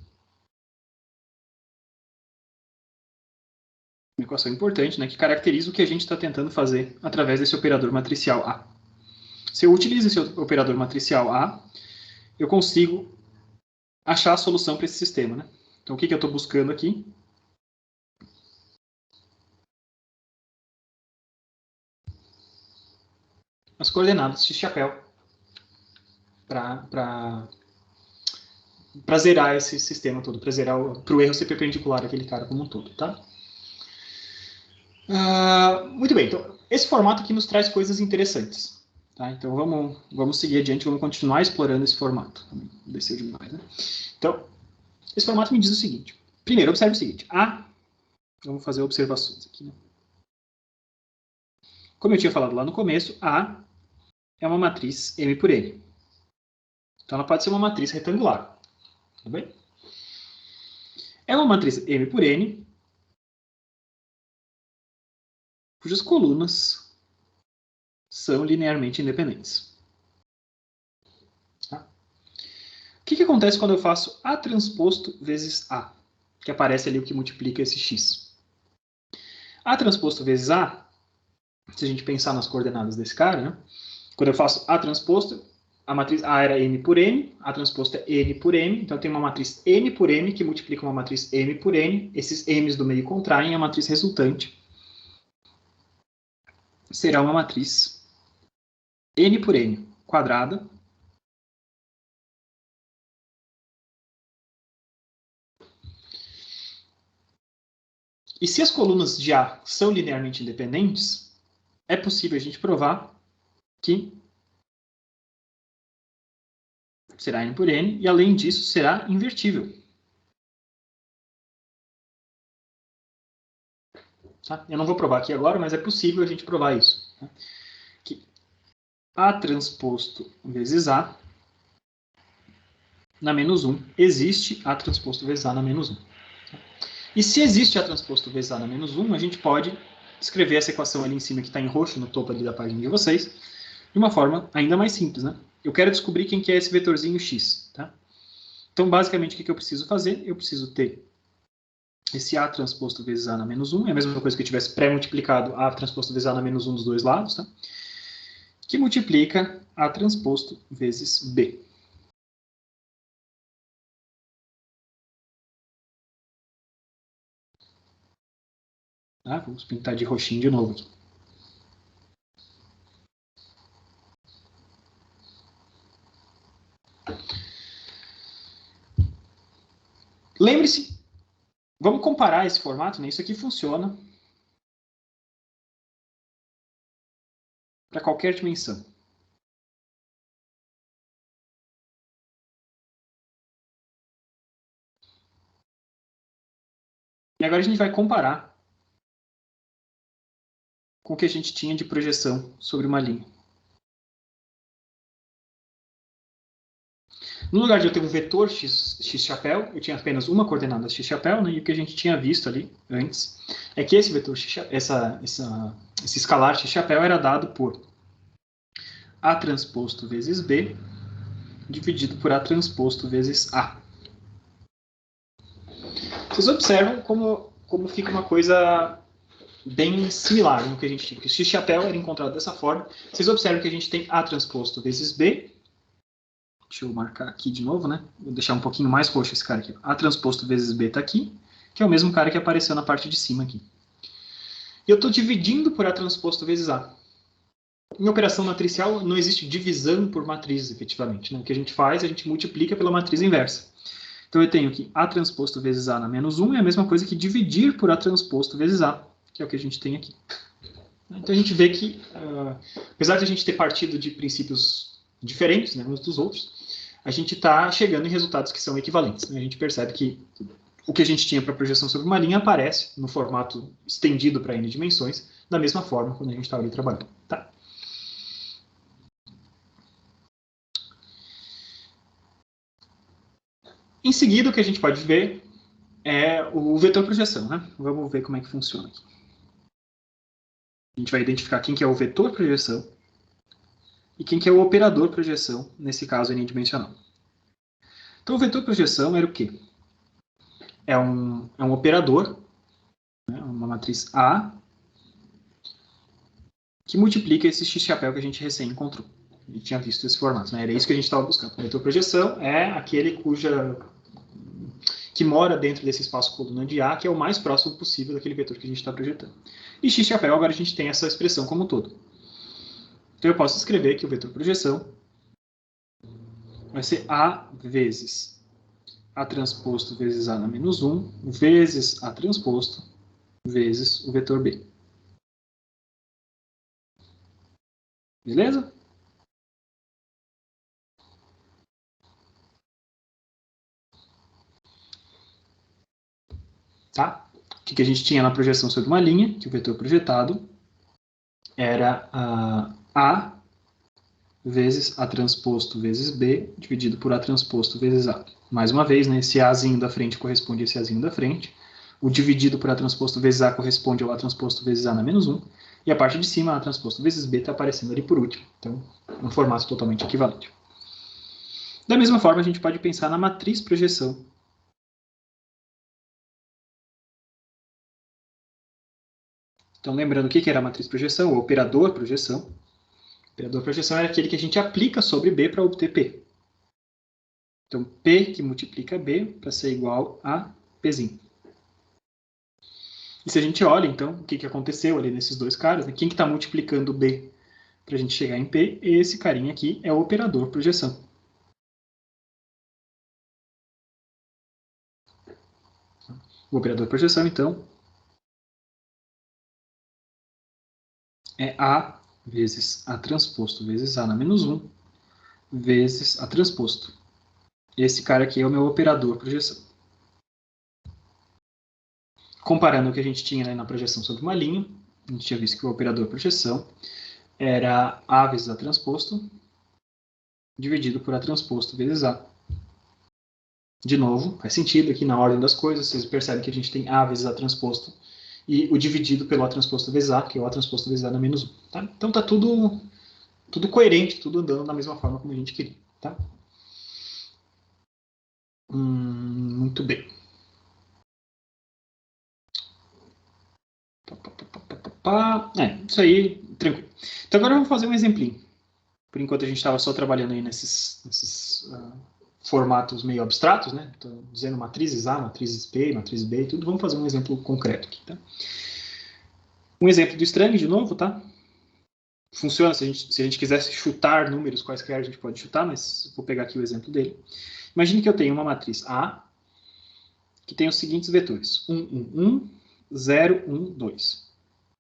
uma equação importante, né, que caracteriza o que a gente está tentando fazer através desse operador matricial A. Se eu utilizo esse operador matricial A, eu consigo achar a solução para esse sistema. Né? Então, o que eu estou buscando aqui? As coordenadas x-chapéu para zerar esse sistema todo, para zerar para o erro ser perpendicular àquele cara como um todo. Tá? Muito bem, então, esse formato aqui nos traz coisas interessantes. Tá? Então, vamos seguir adiante, vamos continuar explorando esse formato. Desceu demais, né? Então, esse formato me diz o seguinte. Primeiro, observe o seguinte. Vamos fazer observações aqui. Né? Como eu tinha falado lá no começo, A é uma matriz M por N. Então, ela pode ser uma matriz retangular. Tudo bem? É uma matriz M por N, cujas colunas são linearmente independentes. Tá? O que acontece quando eu faço A transposto vezes A? Que aparece ali o que multiplica esse x. A transposto vezes A, se a gente pensar nas coordenadas desse cara, né? Quando eu faço A transposto, a matriz A era M por N, A transposto é N por M, então tem uma matriz N por M que multiplica uma matriz M por N, esses M's do meio contraem, a matriz resultante será uma matriz N por N quadrada, e se as colunas de A são linearmente independentes, é possível a gente provar que será N por N, e além disso será invertível. Tá? Eu não vou provar aqui agora, mas é possível a gente provar isso. Tá? Que A transposto vezes A na menos 1, existe A transposto vezes A na menos 1. E se existe A transposto vezes A na menos 1, a gente pode escrever essa equação ali em cima, que está em roxo, no topo ali da página de vocês, de uma forma ainda mais simples, né? Eu quero descobrir quem que é esse vetorzinho x, tá? Então, basicamente, o que eu preciso fazer? Eu preciso ter esse A transposto vezes A na menos 1, é a mesma coisa que eu tivesse pré-multiplicado A transposto vezes A na menos 1 dos dois lados, tá? Que multiplica A transposto vezes B. Tá? Vamos pintar de roxinho de novo aqui. Lembre-se, vamos comparar esse formato, né? Isso aqui funciona para qualquer dimensão. E agora a gente vai comparar com o que a gente tinha de projeção sobre uma linha. No lugar de eu ter um vetor x chapéu, eu tinha apenas uma coordenada x chapéu, né? E o que a gente tinha visto ali antes é que esse vetor esse escalar x chapéu era dado por A transposto vezes B dividido por A transposto vezes A. Vocês observam como fica uma coisa bem similar no que a gente tinha. O x chapéu era encontrado dessa forma. Vocês observam que a gente tem A transposto vezes B. Deixa eu marcar aqui de novo, né? Vou deixar um pouquinho mais roxo esse cara aqui. A transposto vezes B está aqui, que é o mesmo cara que apareceu na parte de cima aqui. E eu estou dividindo por A transposto vezes A. Em operação matricial, não existe divisão por matriz, efetivamente. Né? O que a gente faz, a gente multiplica pela matriz inversa. Então eu tenho aqui A transposto vezes A na menos 1 é a mesma coisa que dividir por A transposto vezes A, que é o que a gente tem aqui. Então a gente vê que, apesar de a gente ter partido de princípios diferentes, né, uns dos outros, a gente está chegando em resultados que são equivalentes. Né? A gente percebe que o que a gente tinha para projeção sobre uma linha aparece no formato estendido para n dimensões, da mesma forma quando a gente estava ali trabalhando. Tá. Em seguida, o que a gente pode ver é o vetor projeção. Né? Vamos ver como é que funciona aqui. A gente vai identificar quem que é o vetor projeção e quem que é o operador projeção, nesse caso n-dimensional. Então, o vetor projeção era o quê? É um operador, né, uma matriz A, que multiplica esse x-chapéu que a gente recém encontrou. A gente tinha visto esse formato, né? Era isso que a gente estava buscando. O vetor projeção é aquele que mora dentro desse espaço coluna de A, que é o mais próximo possível daquele vetor que a gente está projetando. E x-chapéu, agora a gente tem essa expressão como um todo. Então eu posso escrever que o vetor projeção vai ser A vezes A transposto vezes A na menos 1, vezes A transposto, vezes o vetor B. Beleza? Tá? O que a gente tinha na projeção sobre uma linha, que o vetor projetado era A vezes A transposto vezes B, dividido por A transposto vezes A. Mais uma vez, né, esse Azinho da frente corresponde a esse Azinho da frente. O dividido por A transposto vezes A corresponde ao A transposto vezes A na menos 1. E a parte de cima, A transposto vezes B, está aparecendo ali por último. Então, um formato totalmente equivalente. Da mesma forma, a gente pode pensar na matriz projeção. Então, lembrando o que era a matriz projeção, o operador projeção. O operador projeção é aquele que a gente aplica sobre B para obter P. Então, P que multiplica B para ser igual a Pzinho. E se a gente olha, então, o que aconteceu ali nesses dois caras, né? Quem que está multiplicando B para a gente chegar em P? Esse carinha aqui é o operador projeção. O operador projeção, então, é A vezes A transposto vezes A na menos 1 vezes A transposto. Esse cara aqui é o meu operador projeção. Comparando o que a gente tinha, né, na projeção sobre uma linha, a gente tinha visto que o operador projeção era A vezes A transposto dividido por A transposto vezes A. De novo, faz sentido aqui na ordem das coisas, vocês percebem que a gente tem A vezes A transposto e o dividido pelo A transposto vezes A, que é o A transposto vezes A na menos 1. Tá? Então está tudo coerente, tudo andando da mesma forma como a gente queria. Tá? Muito bem. Isso aí, tranquilo. Então agora vamos fazer um exemplinho. Por enquanto a gente estava só trabalhando aí nesses formatos meio abstratos, né? Estou dizendo matrizes A, matrizes P, matriz B e tudo. Vamos fazer um exemplo concreto aqui, tá? Um exemplo do Strang, de novo, tá? Funciona, se a gente quisesse chutar números quaisquer, a gente pode chutar, mas vou pegar aqui o exemplo dele. Imagine que eu tenho uma matriz A, que tem os seguintes vetores. 1, 1, 1, 0, 1, 2.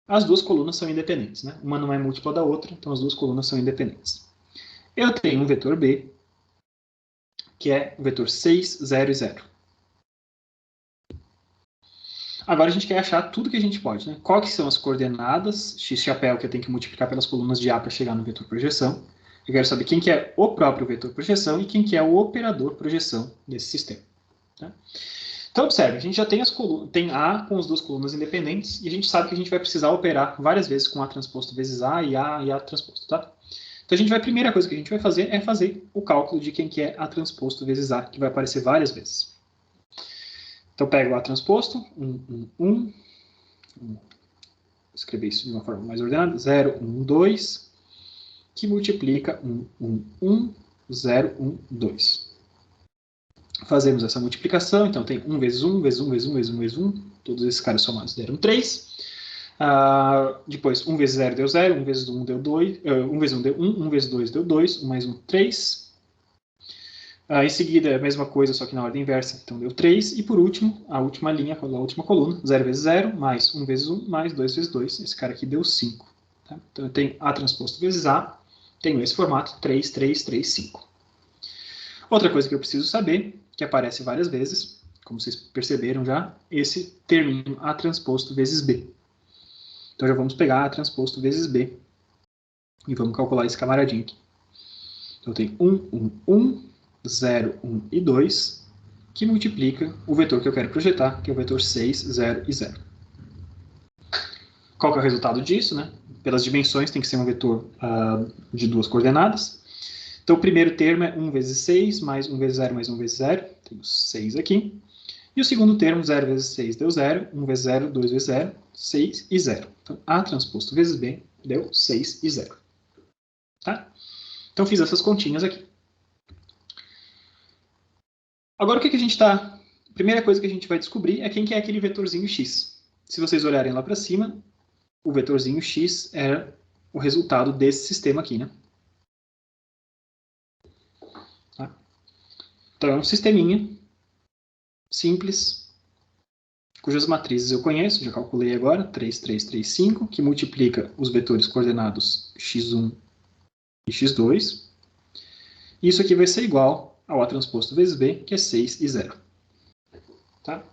As duas colunas são independentes, né? Uma não é múltipla da outra, então as duas colunas são independentes. Eu tenho um vetor B, que é o vetor 6, 0 e 0. Agora a gente quer achar tudo que a gente pode, né? Quais são as coordenadas, x chapéu, que eu tenho que multiplicar pelas colunas de A para chegar no vetor projeção. Eu quero saber quem que é o próprio vetor projeção e quem que é o operador projeção desse sistema. Tá? Então, observe, a gente já tem tem A com as duas colunas independentes e a gente sabe que a gente vai precisar operar várias vezes com A transposto vezes A e A transposto, tá? Então, a primeira coisa que a gente vai fazer é fazer o cálculo de quem que é A transposto vezes A, que vai aparecer várias vezes. Então, pego o A transposto, 1, 1, 1. Vou escrever isso de uma forma mais ordenada. 0, 1, 2, que multiplica 1, 1, 1, 0, 1, 2. Fazemos essa multiplicação, então tem 1 vezes 1, vezes 1, vezes 1, vezes 1, vezes 1. Todos esses caras somados deram 3. Depois, 1 vezes 0 deu 0, 1 vezes 1 deu 2, 1 vezes 1 deu 1, 1 vezes 2 deu 2, 1 mais 1, 3. Em seguida, a mesma coisa, só que na ordem inversa, então deu 3. E por último, a última linha, a última coluna, 0 vezes 0, mais 1 vezes 1, mais 2 vezes 2. Esse cara aqui deu 5. Tá? Então eu tenho A transposto vezes A, tenho esse formato, 3, 3, 3, 5. Outra coisa que eu preciso saber, que aparece várias vezes, como vocês perceberam já, esse terminho A transposto vezes B. Então já vamos pegar A transposto vezes B e vamos calcular esse camaradinho aqui. Então eu tenho 1, 1, 1, 0, 1 e 2, que multiplica o vetor que eu quero projetar, que é o vetor 6, 0 e 0. Qual que é o resultado disso, né? Pelas dimensões tem que ser um vetor de duas coordenadas. Então o primeiro termo é 1 vezes 6, mais 1 vezes 0, mais 1 vezes 0. Temos 6 aqui. E o segundo termo, 0 vezes 6 deu 0, 1 vezes 0, 2 vezes 0, 6 e 0. Então A transposto vezes B deu 6 e 0. Tá? Então fiz essas continhas aqui. Agora o que a gente está... A primeira coisa que a gente vai descobrir é quem que é aquele vetorzinho x. Se vocês olharem lá para cima, o vetorzinho x é o resultado desse sistema aqui, né? Tá? Então é um sisteminha simples, cujas matrizes eu conheço, já calculei agora, 3, 3, 3, 5, que multiplica os vetores coordenados x1 e x2. E isso aqui vai ser igual ao A transposto vezes B, que é 6 e 0. Tá?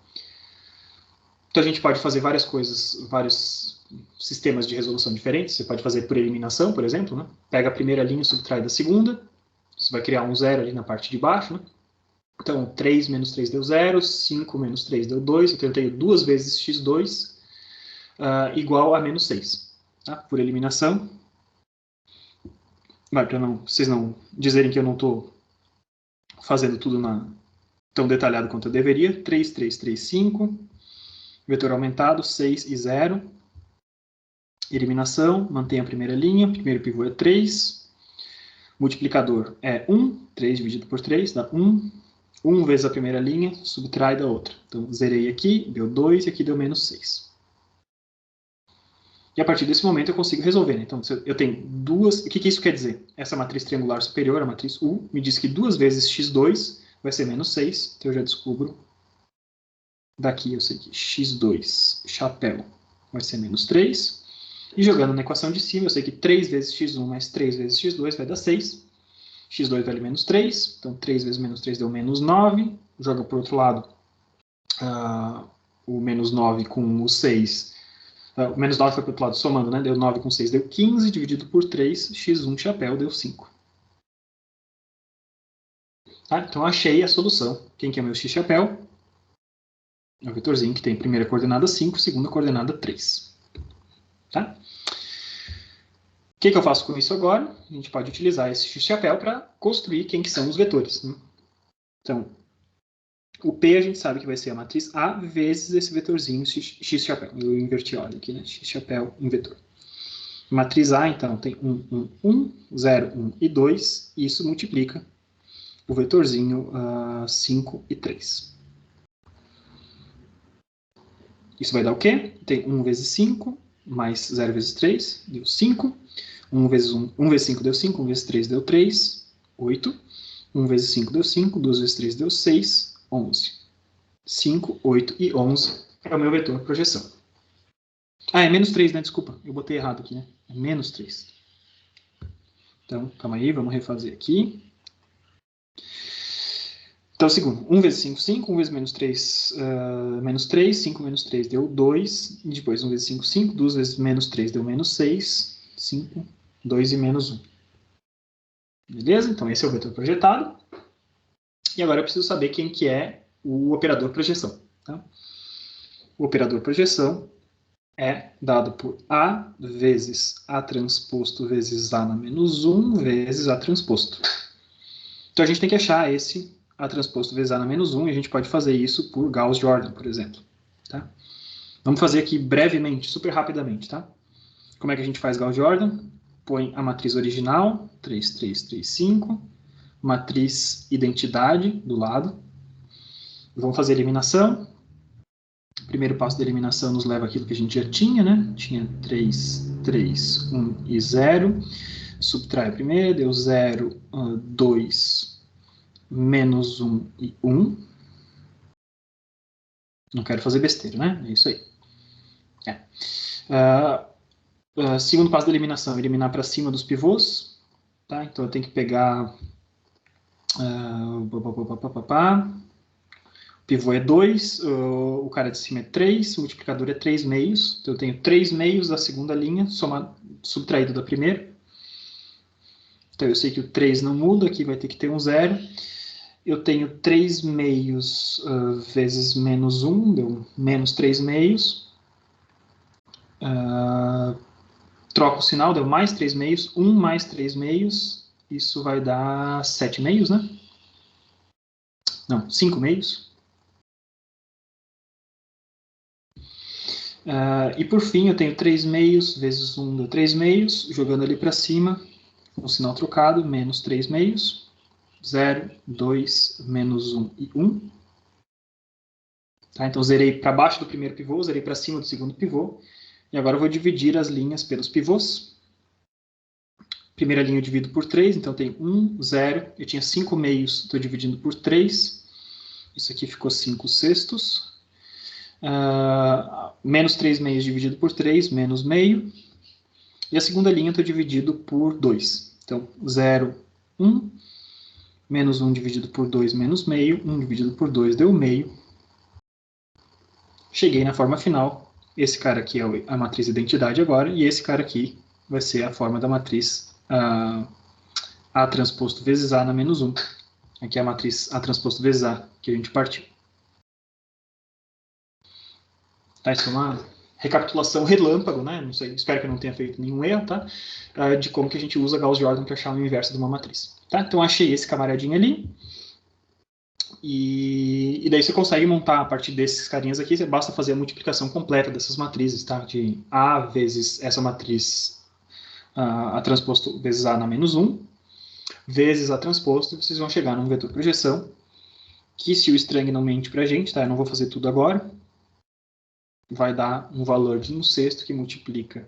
Então a gente pode fazer várias coisas, vários sistemas de resolução diferentes. Você pode fazer por eliminação, por exemplo, né? Pega a primeira linha e subtrai da segunda. Você vai criar um zero ali na parte de baixo, né? Então, 3 menos 3 deu 0, 5 menos 3 deu 2. Então, eu tenho 2 vezes x2 igual a menos 6. Tá? Por eliminação. Para vocês não dizerem que eu não estou fazendo tudo tão detalhado quanto eu deveria. 3, 3, 3, 5. Vetor aumentado, 6 e 0. Eliminação, mantém a primeira linha. Primeiro pivô é 3. Multiplicador é 1. 3 dividido por 3 dá 1. 1 vezes a primeira linha, subtrai da outra. Então, zerei aqui, deu 2 e aqui deu menos 6. E a partir desse momento eu consigo resolver. Né? Então, eu tenho duas... O que isso quer dizer? Essa matriz triangular superior, a matriz U, me diz que 2 vezes x2 vai ser menos 6. Então, eu já descubro. Daqui eu sei que x2, chapéu, vai ser menos 3. E jogando na equação de cima, eu sei que 3 vezes x1 mais 3 vezes x2 vai dar 6. x2 vale menos 3, então 3 vezes menos 3 deu menos 9. Joga para o outro lado o menos 9 com o 6. O menos 9 foi para o outro lado somando, né? Deu 9 com 6, deu 15, dividido por 3, x1 chapéu deu 5. Tá? Então achei a solução. Quem que é meu x chapéu? É o vetorzinho que tem primeira coordenada 5, segunda coordenada 3. Tá? O que eu faço com isso agora? A gente pode utilizar esse x-chapéu para construir quem que são os vetores. Né? Então, o P a gente sabe que vai ser a matriz A vezes esse vetorzinho x-chapéu. Eu inverti a ordem aqui, né? X-chapéu em vetor. Matriz A, então, tem 1, 1, 1, 0, 1 e 2. E isso multiplica o vetorzinho 5 e 3. Isso vai dar o quê? Tem 1 vezes 5, mais 0 vezes 3, deu 5. 1 vezes 5 deu 5, 1 vezes 3 deu 3, 8. 1 vezes 5 deu 5, 2 vezes 3 deu 6, 11. 5, 8 e 11 é o meu vetor projeção. Ah, é menos 3, né? Desculpa, eu botei errado aqui, né? É menos 3. Então, calma aí, vamos refazer aqui. Então, segundo, 1 vezes 5, 5. 1 vezes menos 3, menos 3. 5 menos 3 deu 2. E depois 1 vezes 5, 5. 2 vezes menos 3 deu menos 6. 5, 2 e menos 1. Beleza? Então, esse é o vetor projetado. E agora eu preciso saber quem que é o operador projeção. Tá? O operador projeção é dado por A vezes A transposto vezes A na menos 1 vezes A transposto. Então, a gente tem que achar esse A transposto vezes A na menos 1, e a gente pode fazer isso por Gauss-Jordan, por exemplo. Tá? Vamos fazer aqui brevemente, super rapidamente. Tá? Como é que a gente faz Gauss-Jordan? Põe a matriz original, 3, 3, 3, 5, matriz identidade do lado. Vamos fazer a eliminação. O primeiro passo da eliminação nos leva àquilo que a gente já tinha, né? Tinha 3, 3, 1 e 0. Subtrai a primeira, deu 0, 2, menos 1 e 1. Não quero fazer besteira, né? É isso aí. Segundo passo da eliminação, eliminar para cima dos pivôs. Tá? Então eu tenho que pegar... o pivô é 2, o cara de cima é 3, o multiplicador é 3 meios. Então eu tenho 3 meios da segunda linha, subtraído da primeira. Então eu sei que o 3 não muda, aqui vai ter que ter um 0. Eu tenho 3 meios vezes menos 1, deu menos 3 meios. Troco o sinal, deu mais 3 meios. 1 mais 3 meios, isso vai dar 7 meios, né? Não, 5 meios. E por fim, eu tenho 3 meios vezes 1 deu 3 meios, jogando ali para cima, com o sinal trocado, menos 3 meios. 0, 2, menos 1 e 1. Tá? Então, zerei para baixo do primeiro pivô, zerei para cima do segundo pivô. E agora eu vou dividir as linhas pelos pivôs. Primeira linha eu divido por 3, então tem 1, 0. Eu tinha 5 meios, estou dividindo por 3. Isso aqui ficou 5 sextos. Menos 3 meios dividido por 3, menos meio. E a segunda linha eu estou dividido por 2. Então, 0, 1. Menos 1 dividido por 2, menos meio. 1 dividido por 2 deu meio. Cheguei na forma final. Esse cara aqui é a matriz identidade agora. E esse cara aqui vai ser a forma da matriz A transposto vezes A na menos 1. Aqui é a matriz A transposto vezes A que a gente partiu. Tá, isso é uma recapitulação relâmpago, né? Não sei, espero que eu não tenha feito nenhum erro, tá? De como que a gente usa Gauss-Jordan para achar o inverso de uma matriz. Tá? Então, achei esse camaradinho ali. E daí você consegue montar, a partir desses carinhas aqui, você basta fazer a multiplicação completa dessas matrizes, tá? De A vezes essa matriz A transposto vezes A na menos 1, vezes A transposto, vocês vão chegar num vetor projeção, que se o string não mente pra gente, tá? Eu não vou fazer tudo agora, vai dar um valor de 1 sexto que multiplica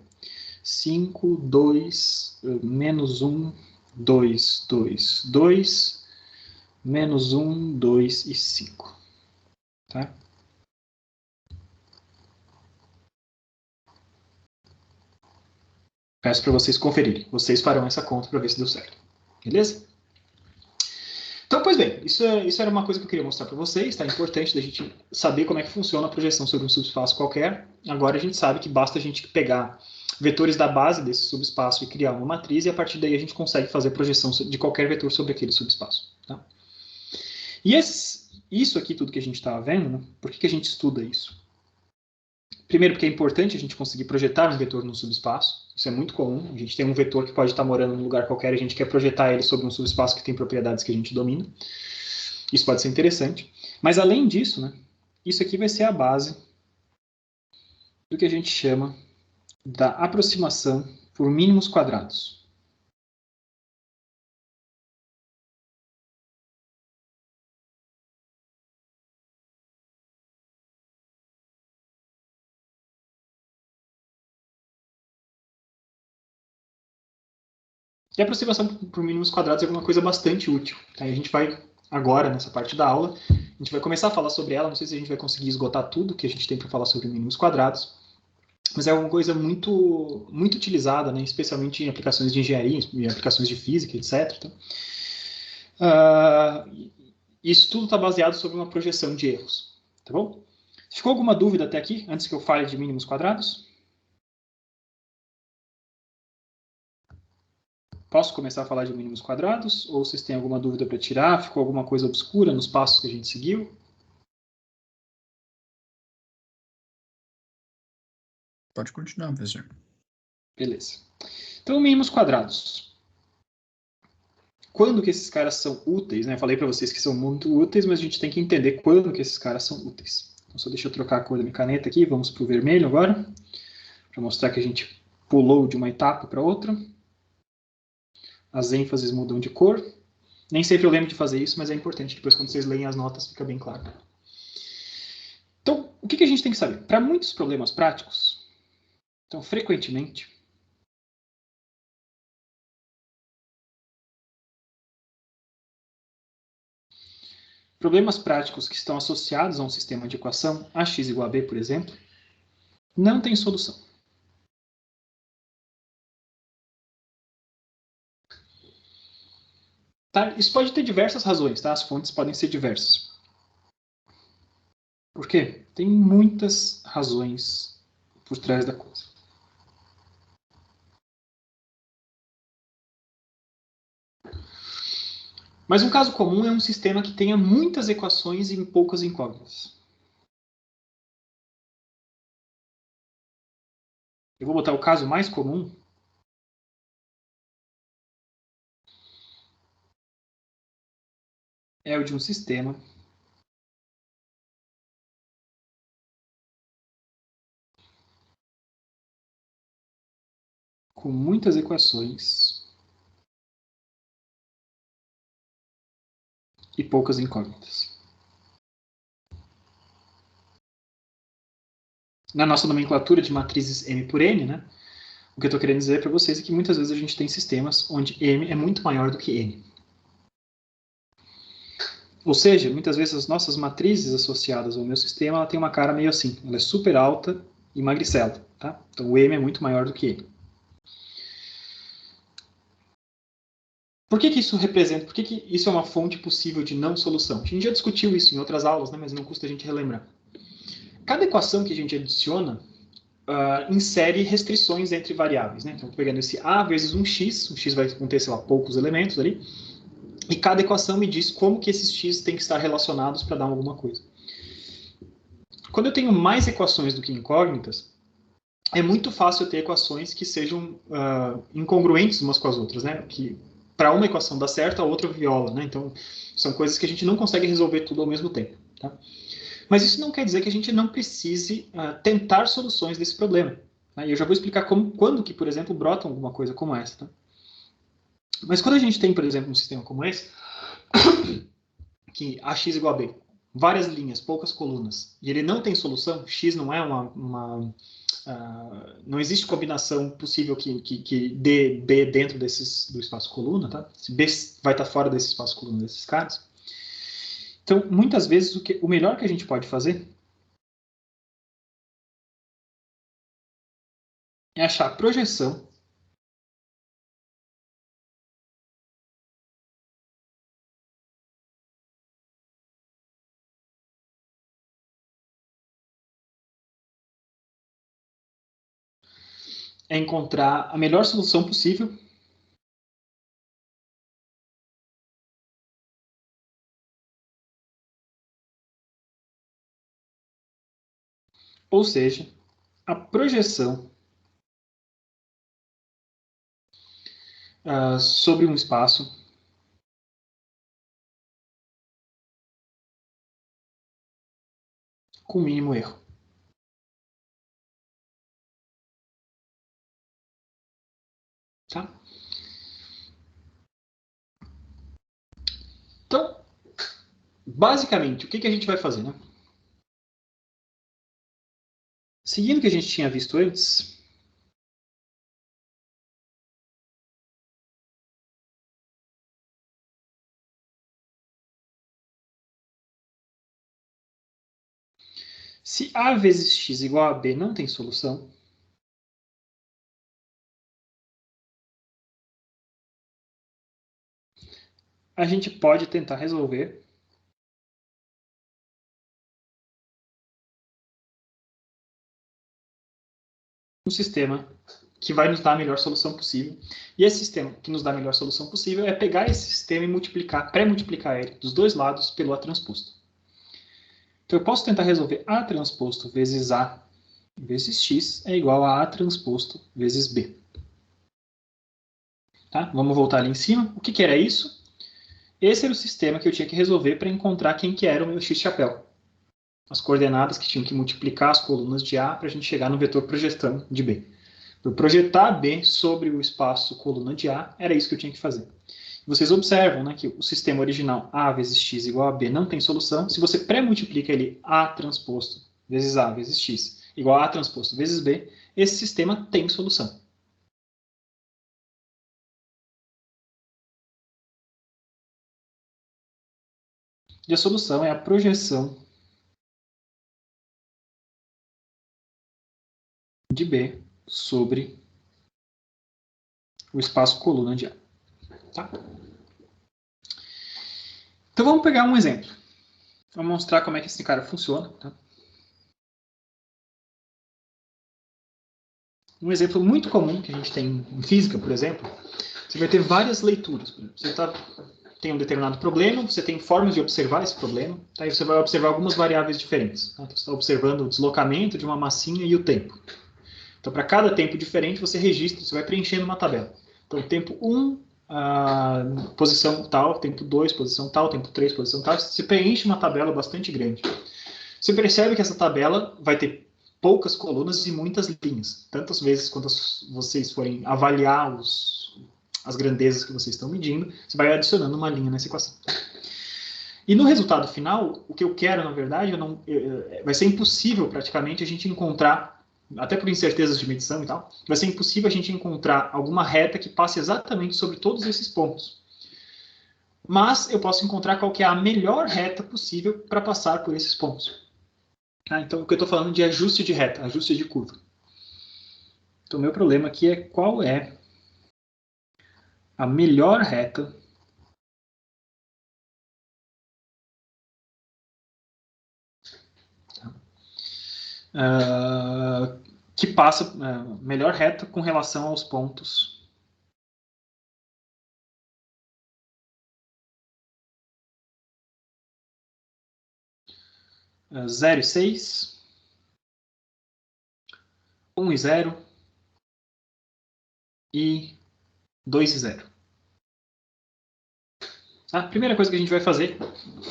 5, 2, menos 1, 2, 2, 2, menos 1, 2 e 5. Tá? Peço para vocês conferirem. Vocês farão essa conta para ver se deu certo. Beleza? Então, pois bem, isso era uma coisa que eu queria mostrar para vocês. Tá? É importante da gente saber como é que funciona a projeção sobre um subespaço qualquer. Agora a gente sabe que basta a gente pegar vetores da base desse subespaço e criar uma matriz, e a partir daí a gente consegue fazer a projeção de qualquer vetor sobre aquele subespaço. Tá? E Isso aqui, tudo que a gente estava vendo, né? Por que a gente estuda isso? Primeiro, porque é importante a gente conseguir projetar um vetor num subespaço. Isso é muito comum. A gente tem um vetor que pode estar morando num lugar qualquer e a gente quer projetar ele sobre um subespaço que tem propriedades que a gente domina. Isso pode ser interessante. Mas, além disso, né, isso aqui vai ser a base do que a gente chama da aproximação por mínimos quadrados. E a aproximação por mínimos quadrados é uma coisa bastante útil. Aí a gente vai, agora, nessa parte da aula, a gente vai começar a falar sobre ela. Não sei se a gente vai conseguir esgotar tudo que a gente tem para falar sobre mínimos quadrados, mas é uma coisa muito, muito utilizada, né, especialmente em aplicações de engenharia, em aplicações de física, etc. Então, isso tudo está baseado sobre uma projeção de erros. Tá bom? Ficou alguma dúvida até aqui, antes que eu fale de mínimos quadrados? Posso começar a falar de mínimos quadrados? Ou vocês têm alguma dúvida para tirar? Ficou alguma coisa obscura nos passos que a gente seguiu? Pode continuar, professor. Beleza. Então, mínimos quadrados. Quando que esses caras são úteis? Né? Eu falei para vocês que são muito úteis, mas a gente tem que entender quando que esses caras são úteis. Então, só deixa eu trocar a cor da minha caneta aqui. Vamos para o vermelho agora, para mostrar que a gente pulou de uma etapa para outra. As ênfases mudam de cor. Nem sempre eu lembro de fazer isso, mas é importante. Depois, quando vocês leem as notas, fica bem claro. Então, o que a gente tem que saber? Para muitos problemas práticos, então, frequentemente, problemas práticos que estão associados a um sistema de equação, ax igual a b, por exemplo, não tem solução. Tá? Isso pode ter diversas razões, tá? As fontes podem ser diversas. Por quê? Tem muitas razões por trás da coisa. Mas um caso comum é um sistema que tenha muitas equações e poucas incógnitas. Eu vou botar o caso mais comum. É o de um sistema com muitas equações e poucas incógnitas. Na nossa nomenclatura de matrizes M por N, né, o que eu estou querendo dizer para vocês é que muitas vezes a gente tem sistemas onde M é muito maior do que N. Ou seja, muitas vezes as nossas matrizes associadas ao meu sistema ela tem uma cara meio assim. Ela é super alta e magricela. Tá? Então o M é muito maior do que N. Por que isso representa? Por que isso é uma fonte possível de não solução? A gente já discutiu isso em outras aulas, né, mas não custa a gente relembrar. Cada equação que a gente adiciona insere restrições entre variáveis. Né? Então, estou pegando esse A vezes um X vai conter, sei lá, poucos elementos ali, e cada equação me diz como que esses X têm que estar relacionados para dar alguma coisa. Quando eu tenho mais equações do que incógnitas, é muito fácil ter equações que sejam incongruentes umas com as outras, né? Que para uma equação dar certo, a outra viola, né? Então, são coisas que a gente não consegue resolver tudo ao mesmo tempo, tá? Mas isso não quer dizer que a gente não precise tentar soluções desse problema. Né? E eu já vou explicar quando que, por exemplo, brota alguma coisa como essa. Tá? Mas quando a gente tem, por exemplo, um sistema como esse, que ax igual a b, várias linhas, poucas colunas, e ele não tem solução, x não é não existe combinação possível que dê b dentro do espaço coluna, tá? Se b vai estar fora desse espaço coluna desses caras. Então, muitas vezes, o melhor que a gente pode fazer é achar a projeção é encontrar a melhor solução possível Ou seja, a projeção sobre um espaço com mínimo erro. Tá? Então, basicamente, o que a gente vai fazer, né? Seguindo o que a gente tinha visto antes, se A vezes x igual a B não tem solução, a gente pode tentar resolver um sistema que vai nos dar a melhor solução possível. E esse sistema que nos dá a melhor solução possível é pegar esse sistema e multiplicar, pré-multiplicar ele dos dois lados pelo A transposto. Então eu posso tentar resolver A transposto vezes A vezes x é igual a A transposto vezes B. Tá? Vamos voltar ali em cima. O que era isso? Esse era o sistema que eu tinha que resolver para encontrar quem que era o meu x-chapéu. As coordenadas que tinham que multiplicar as colunas de A para a gente chegar no vetor projetando de B. Para projetar B sobre o espaço coluna de A, era isso que eu tinha que fazer. Vocês observam, né, que o sistema original A vezes x igual a B não tem solução. Se você pré-multiplica ele A transposto vezes A vezes x igual a A transposto vezes B, esse sistema tem solução. E a solução é a projeção de B sobre o espaço coluna de A. Tá? Então vamos pegar um exemplo. Vou mostrar como é que esse cara funciona. Tá? Um exemplo muito comum que a gente tem em física, por exemplo, você vai ter várias leituras. Você tem um determinado problema, você tem formas de observar esse problema, tá? E você vai observar algumas variáveis diferentes. Tá? Então, você está observando o deslocamento de uma massinha e o tempo. Então, para cada tempo diferente, você registra, você vai preenchendo uma tabela. Então, tempo 1, posição tal, tempo 2, posição tal, tempo 3, posição tal. Você preenche uma tabela bastante grande. Você percebe que essa tabela vai ter poucas colunas e muitas linhas. Tantas vezes quanto vocês forem avaliar as grandezas que vocês estão medindo, você vai adicionando uma linha nessa equação. E no resultado final, o que eu quero, na verdade, vai ser impossível praticamente a gente encontrar, até por incertezas de medição e tal, vai ser impossível a gente encontrar alguma reta que passe exatamente sobre todos esses pontos. Mas eu posso encontrar qual que é a melhor reta possível para passar por esses pontos. Então, o que eu estou falando de ajuste de reta, ajuste de curva. Então, o meu problema aqui é qual é a melhor reta que passa, melhor reta com relação aos pontos 0 e 6, 1 e 0 e 2 e 0. A primeira coisa que a gente vai fazer,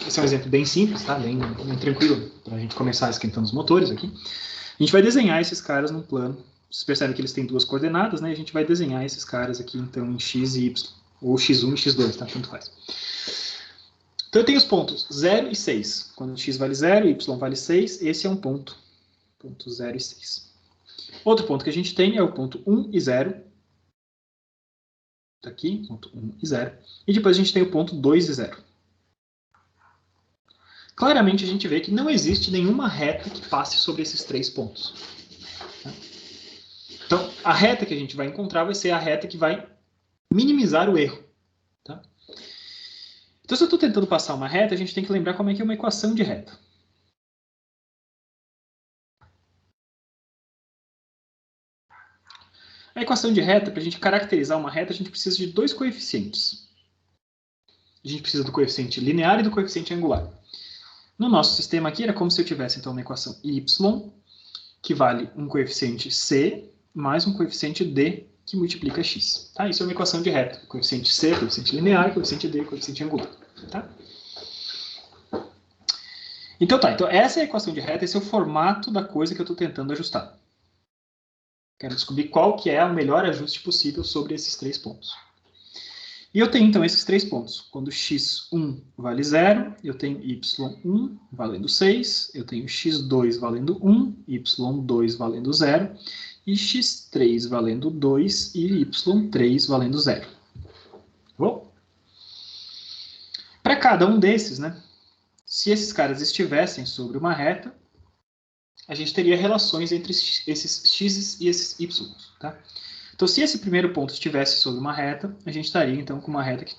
esse é um exemplo bem simples, tá? bem tranquilo, para a gente começar esquentando os motores aqui. A gente vai desenhar esses caras num plano. Vocês percebem que eles têm duas coordenadas, né? A gente vai desenhar esses caras aqui, então, em x e y, ou x1 e x2, tá? Tanto faz. Então, eu tenho os pontos 0 e 6. Quando x vale 0 e y vale 6, esse é um ponto 0 e 6. Outro ponto que a gente tem é o ponto 1 e 0. Tá aqui, ponto 1 e 0. E depois a gente tem o ponto 2 e 0. Claramente a gente vê que não existe nenhuma reta que passe sobre esses três pontos. Então, a reta que a gente vai encontrar vai ser a reta que vai minimizar o erro. Tá? Então, se eu estou tentando passar uma reta, a gente tem que lembrar como é que é uma equação de reta. A equação de reta, para a gente caracterizar uma reta, a gente precisa de dois coeficientes. A gente precisa do coeficiente linear e do coeficiente angular. No nosso sistema aqui, era como se eu tivesse então uma equação y que vale um coeficiente C mais um coeficiente D que multiplica x. Tá? Isso é uma equação de reta. Coeficiente C, coeficiente linear, coeficiente D, coeficiente angular. Tá? Então então essa é a equação de reta, esse é o formato da coisa que eu estou tentando ajustar. Quero descobrir qual que é o melhor ajuste possível sobre esses 3 pontos. E eu tenho, então, esses 3 pontos. Quando x1 vale 0, eu tenho y1 valendo 6, eu tenho x2 valendo 1, y2 valendo 0, e x3 valendo 2 e y3 valendo 0. Bom? Para cada um desses, né, se esses caras estivessem sobre uma reta, a gente teria relações entre esses x e esses y. Tá? Então, se esse primeiro ponto estivesse sobre uma reta, a gente estaria, então, com uma reta que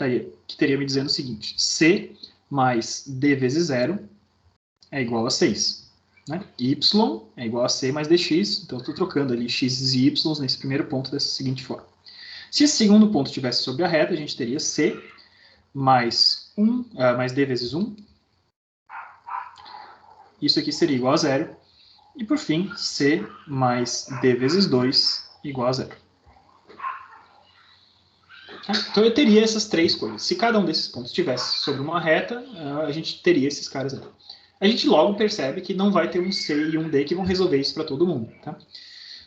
teria me dizendo o seguinte: c mais d vezes 0 é igual a 6. Né? Y é igual a c mais dx, então, estou trocando ali x e y nesse primeiro ponto dessa seguinte forma. Se esse segundo ponto estivesse sobre a reta, a gente teria c mais d vezes 1. Isso aqui seria igual a 0. E, por fim, c mais d vezes 2 igual a 0. Então eu teria essas 3 coisas. Se cada um desses pontos estivesse sobre uma reta, a gente teria esses caras ali. A gente logo percebe que não vai ter um C e um D que vão resolver isso para todo mundo. Tá?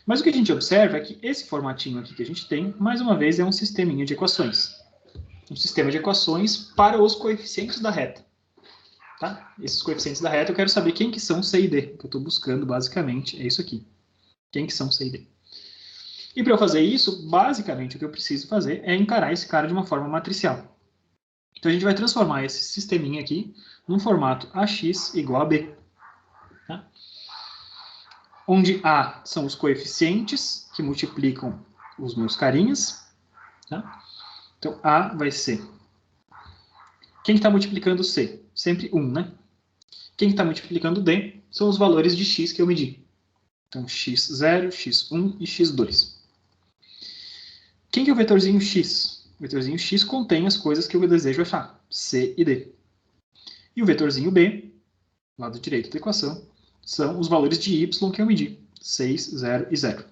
Mas o que a gente observa é que esse formatinho aqui que a gente tem, mais uma vez, é um sisteminha de equações. Um sistema de equações para os coeficientes da reta. Tá? Esses coeficientes da reta eu quero saber quem que são C e D. O que eu estou buscando, basicamente, é isso aqui. Quem que são C e D. E para eu fazer isso, basicamente, o que eu preciso fazer é encarar esse cara de uma forma matricial. Então, a gente vai transformar esse sisteminha aqui num formato AX igual a B. Tá? Onde A são os coeficientes que multiplicam os meus carinhas. Tá? Então, A vai ser... Quem está multiplicando C? Sempre 1, né? Quem está multiplicando D são os valores de X que eu medi. Então, x0, x1 e x2. Quem que é o vetorzinho x? O vetorzinho x contém as coisas que eu desejo achar, c e d. E o vetorzinho b, lado direito da equação, são os valores de y que eu medi, 6, 0 e 0.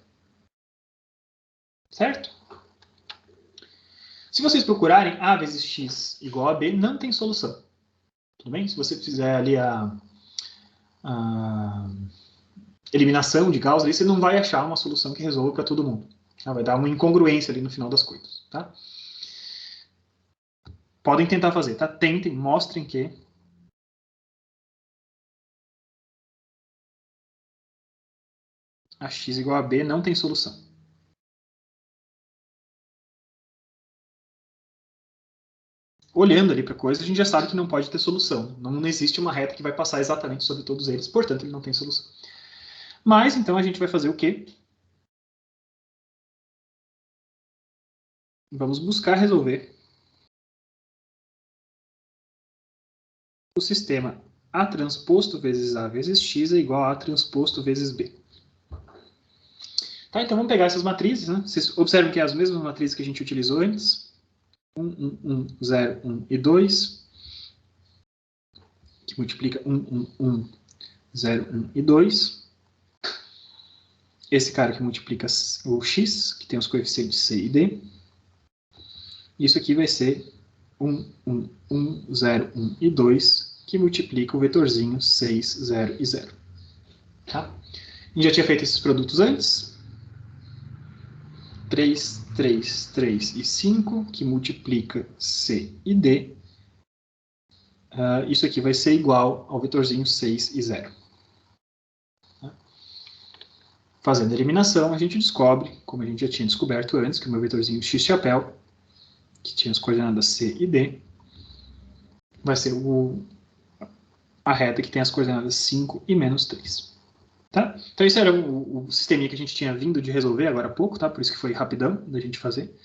Certo? Se vocês procurarem a vezes x igual a b, não tem solução. Tudo bem? Se você fizer ali a eliminação de Gauss, aí você não vai achar uma solução que resolva para todo mundo. Vai dar uma incongruência ali no final das coisas. Tá? Podem tentar fazer, tá? Tentem, mostrem que a x igual a b não tem solução. Olhando ali para a coisa, a gente já sabe que não pode ter solução. Não existe uma reta que vai passar exatamente sobre todos eles, portanto, ele não tem solução. Mas, então, a gente vai fazer o quê? Vamos buscar resolver o sistema A transposto vezes A vezes X é igual a A transposto vezes B. Tá, então vamos pegar essas matrizes, né? Vocês observam que é as mesmas matrizes que a gente utilizou antes. 1, 1, 1, 0, 1 e 2. Que multiplica 1, 1, 1, 0, 1 e 2. Esse cara que multiplica o x, que tem os coeficientes c e d. Isso aqui vai ser 1, 1, 1, 0, 1 e 2, que multiplica o vetorzinho 6, 0 e 0. Tá? A gente já tinha feito esses produtos antes. 3, 3, 3 e 5, que multiplica C e D. Isso aqui vai ser igual ao vetorzinho 6 e 0. Tá? Fazendo a eliminação, a gente descobre, como a gente já tinha descoberto antes, que o meu vetorzinho x chapéu, que tinha as coordenadas C e D, vai ser a reta que tem as coordenadas 5 e menos 3. Tá? Então, isso era o sisteminha que a gente tinha vindo de resolver agora há pouco, tá? Por isso que foi rapidão da gente fazer.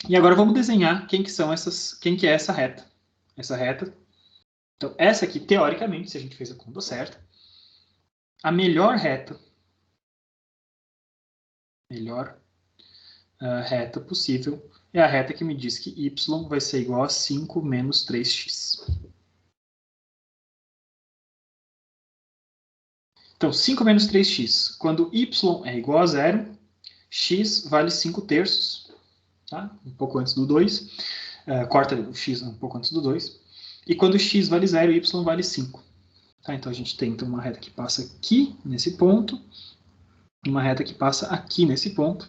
E agora vamos desenhar quem que é essa reta. Essa reta. Então, essa aqui, teoricamente, se a gente fez a conta certa, a melhor reta possível é a reta que me diz que y vai ser igual a 5 menos 3x. Então, 5 menos 3x. Quando y é igual a 0, x vale 5/3, tá? Um pouco antes do 2. Corta o x um pouco antes do 2. E quando x vale 0, y vale 5. Tá? Então, a gente tem então, uma reta que passa aqui, nesse ponto, e uma reta que passa aqui, nesse ponto.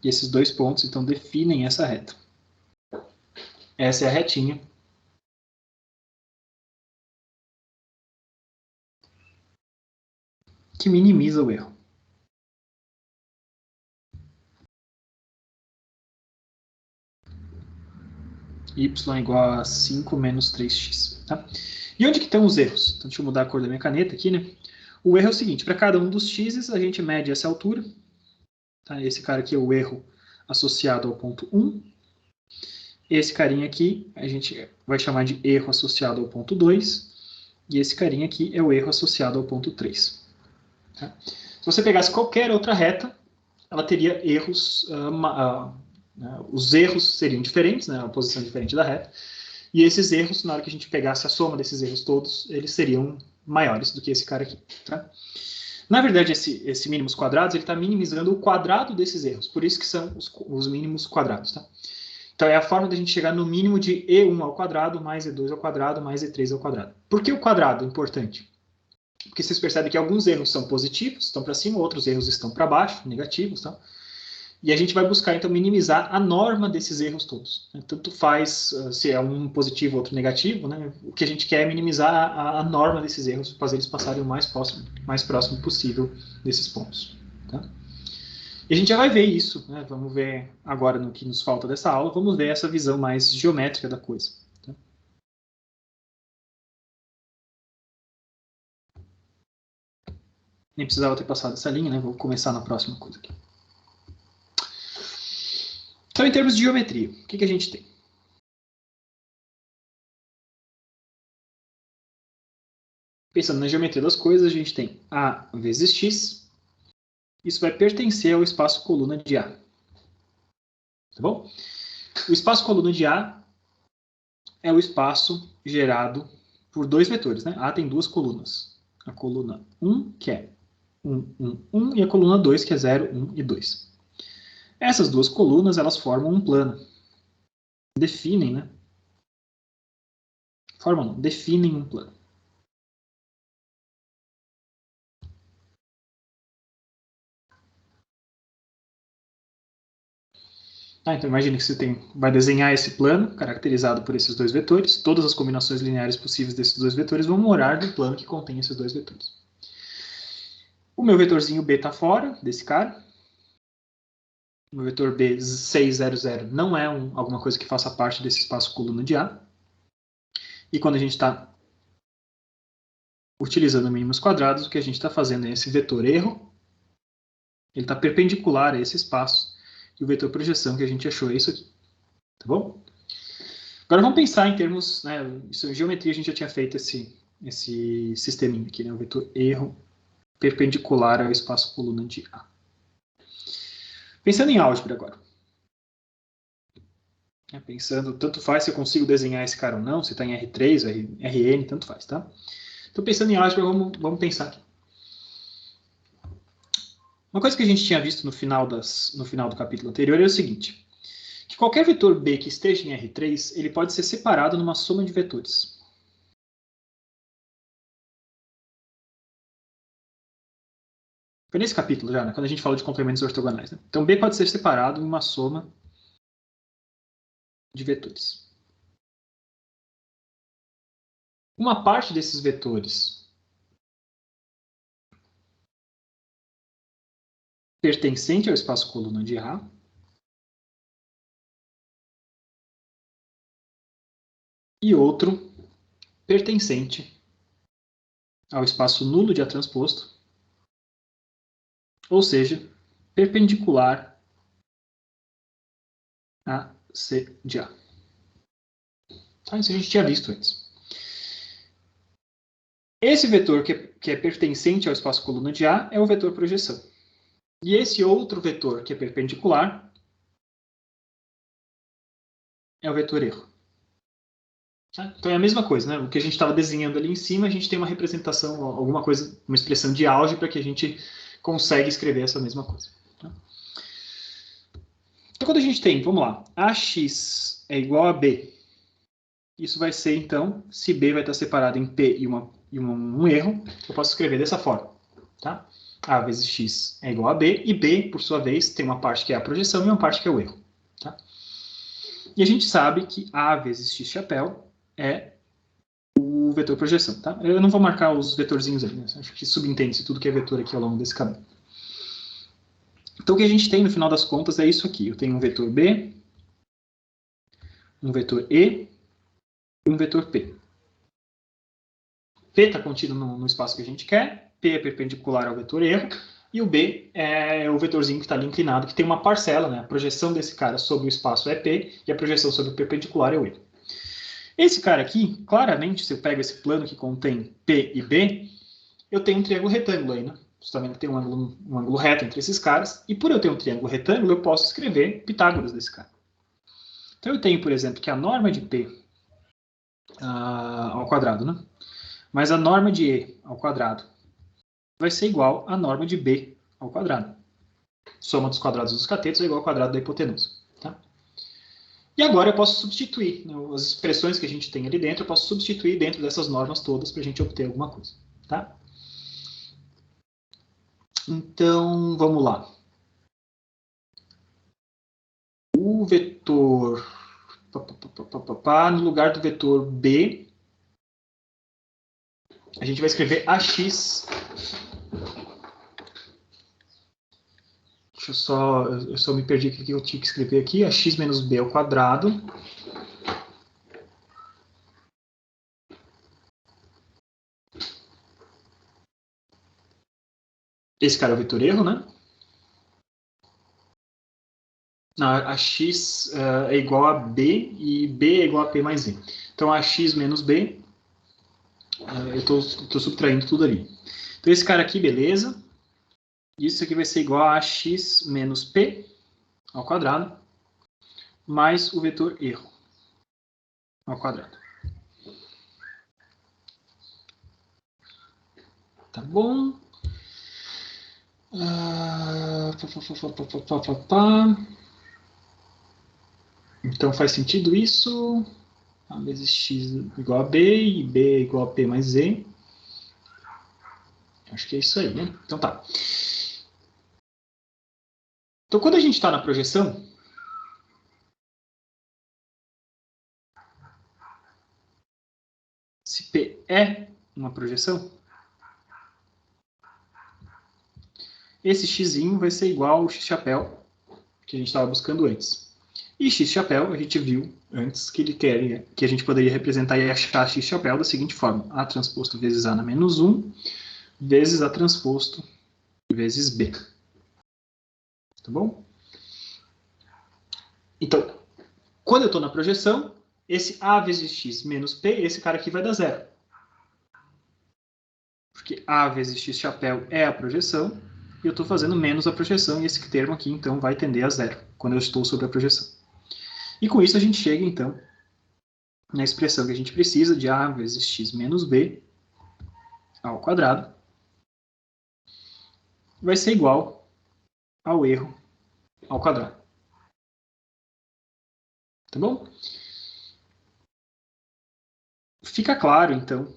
E esses dois pontos, então, definem essa reta. Essa é a retinha que minimiza o erro. Y é igual a 5 menos 3x. Tá? E onde que estão os erros? Então, deixa eu mudar a cor da minha caneta aqui, né? O erro é o seguinte, para cada um dos x's, a gente mede essa altura. Tá? Esse cara aqui é o erro associado ao ponto 1. Esse carinha aqui, a gente vai chamar de erro associado ao ponto 2. E esse carinha aqui é o erro associado ao ponto 3. Tá? Se você pegasse qualquer outra reta, ela teria erros, os erros seriam diferentes, né, a posição diferente da reta, e esses erros, na hora que a gente pegasse a soma desses erros todos, eles seriam maiores do que esse cara aqui. Tá? Na verdade, esse mínimos quadrados, ele está minimizando o quadrado desses erros, por isso que são os mínimos quadrados. Tá? Então, é a forma de a gente chegar no mínimo de E1 ao quadrado, mais E2 ao quadrado, mais E3 ao quadrado. Por que o quadrado é importante? Porque vocês percebem que alguns erros são positivos, estão para cima, outros erros estão para baixo, negativos. Tá? E a gente vai buscar, então, minimizar a norma desses erros todos. Tanto faz se é um positivo ou outro negativo, né? O que a gente quer é minimizar a norma desses erros, fazer eles passarem o mais próximo possível desses pontos. Tá? E a gente já vai ver isso, né? Vamos ver agora no que nos falta dessa aula, vamos ver essa visão mais geométrica da coisa. Tá? Nem precisava ter passado essa linha, né? Vou começar na próxima coisa aqui. Então, em termos de geometria, o que a gente tem? Pensando na geometria das coisas, a gente tem A vezes X. Isso vai pertencer ao espaço coluna de A. Tá bom? O espaço coluna de A é o espaço gerado por dois vetores. Né? A tem duas colunas. A coluna 1, que é 1, 1, 1, e a coluna 2, que é 0, 1 e 2. Essas duas colunas, elas formam um plano. Definem, né? Formam não, definem um plano. Tá, então imagine que você vai desenhar esse plano, caracterizado por esses dois vetores. Todas as combinações lineares possíveis desses dois vetores vão morar no plano que contém esses dois vetores. O meu vetorzinho B está fora desse cara. O meu vetor B 600 não é alguma coisa que faça parte desse espaço coluna de A. E quando a gente está utilizando mínimos quadrados, o que a gente está fazendo é esse vetor erro. Ele está perpendicular a esse espaço. E o vetor projeção que a gente achou é isso aqui. Tá bom? Agora vamos pensar em termos, né, em geometria a gente já tinha feito esse sisteminha aqui, né, o vetor erro perpendicular ao espaço coluna de A. Pensando em álgebra agora. Pensando, tanto faz se eu consigo desenhar esse cara ou não, se está em R3, Rn, tanto faz, tá? Então pensando em álgebra, vamos pensar aqui. Uma coisa que a gente tinha visto no final do capítulo anterior é o seguinte, que qualquer vetor B que esteja em R3, ele pode ser separado numa soma de vetores. Foi nesse capítulo já, né, quando a gente falou de complementos ortogonais. Né? Então B pode ser separado em uma soma de vetores. Uma parte desses vetores pertencente ao espaço coluna de A e outro pertencente ao espaço nulo de A transposto, ou seja, perpendicular a C de A. Tá, isso a gente tinha visto antes. Esse vetor que é pertencente ao espaço coluna de A é o vetor projeção. E esse outro vetor que é perpendicular é o vetor erro. Tá? Então é a mesma coisa, né? O que a gente estava desenhando ali em cima, a gente tem uma representação, alguma coisa, uma expressão de álgebra que a gente consegue escrever essa mesma coisa. Tá? Então quando a gente tem, vamos lá, AX é igual a B, isso vai ser então, se B vai estar separado em P e um erro, eu posso escrever dessa forma. Tá? A vezes X é igual a B, e B, por sua vez, tem uma parte que é a projeção e uma parte que é o erro. Tá? E a gente sabe que A vezes X chapéu é o vetor projeção, tá? Eu não vou marcar os vetorzinhos aí, né? Acho que subentende-se tudo que é vetor aqui ao longo desse caminho. Então, o que a gente tem, no final das contas, é isso aqui. Eu tenho um vetor B, um vetor E e um vetor P. P está contido no espaço que a gente quer, P é perpendicular ao vetor erro, e o B é o vetorzinho que está ali inclinado, que tem uma parcela, né? A projeção desse cara sobre o espaço é P, e a projeção sobre o perpendicular é o erro. Esse cara aqui, claramente, se eu pego esse plano que contém P e B, eu tenho um triângulo retângulo aí, né? Você está vendo que tem um ângulo reto entre esses caras, e por eu ter um triângulo retângulo, eu posso escrever Pitágoras desse cara. Então eu tenho, por exemplo, que a norma de P ao quadrado, né? Mas a norma de E ao quadrado vai ser igual à norma de B ao quadrado. Soma dos quadrados dos catetos é igual ao quadrado da hipotenusa. Tá? E agora eu posso substituir, né, as expressões que a gente tem ali dentro, eu posso substituir dentro dessas normas todas para a gente obter alguma coisa. Tá? Então, vamos lá. O vetor, no lugar do vetor B, a gente vai escrever AX. Eu só me perdi o que eu tinha que escrever aqui. AX menos B ao quadrado. Esse cara é o vetor erro, né? Não, AX é igual a B e B é igual a P mais E. Então, AX menos B, eu estou subtraindo tudo ali. Então, esse cara aqui, beleza. Isso aqui vai ser igual a AX menos P ao quadrado, mais o vetor erro ao quadrado. Tá bom? Então faz sentido isso. A vezes x igual a b e b igual a p mais z. Acho que é isso aí, né? Então tá. Então quando a gente está na projeção, se P é uma projeção, esse x vai ser igual ao x chapéu que a gente estava buscando antes. E x chapéu, a gente viu antes que que a gente poderia representar e achar x chapéu da seguinte forma: A transposto vezes A na menos 1, vezes A transposto vezes B. Tá bom? Então, quando eu estou na projeção, esse A vezes x menos P, esse cara aqui vai dar zero. Porque A vezes x chapéu é a projeção, e eu estou fazendo menos a projeção, e esse termo aqui, então, vai tender a zero, quando eu estou sobre a projeção. E com isso a gente chega, então, na expressão que a gente precisa de A vezes x menos B ao quadrado, vai ser igual ao erro ao quadrado. Tá bom? Fica claro, então,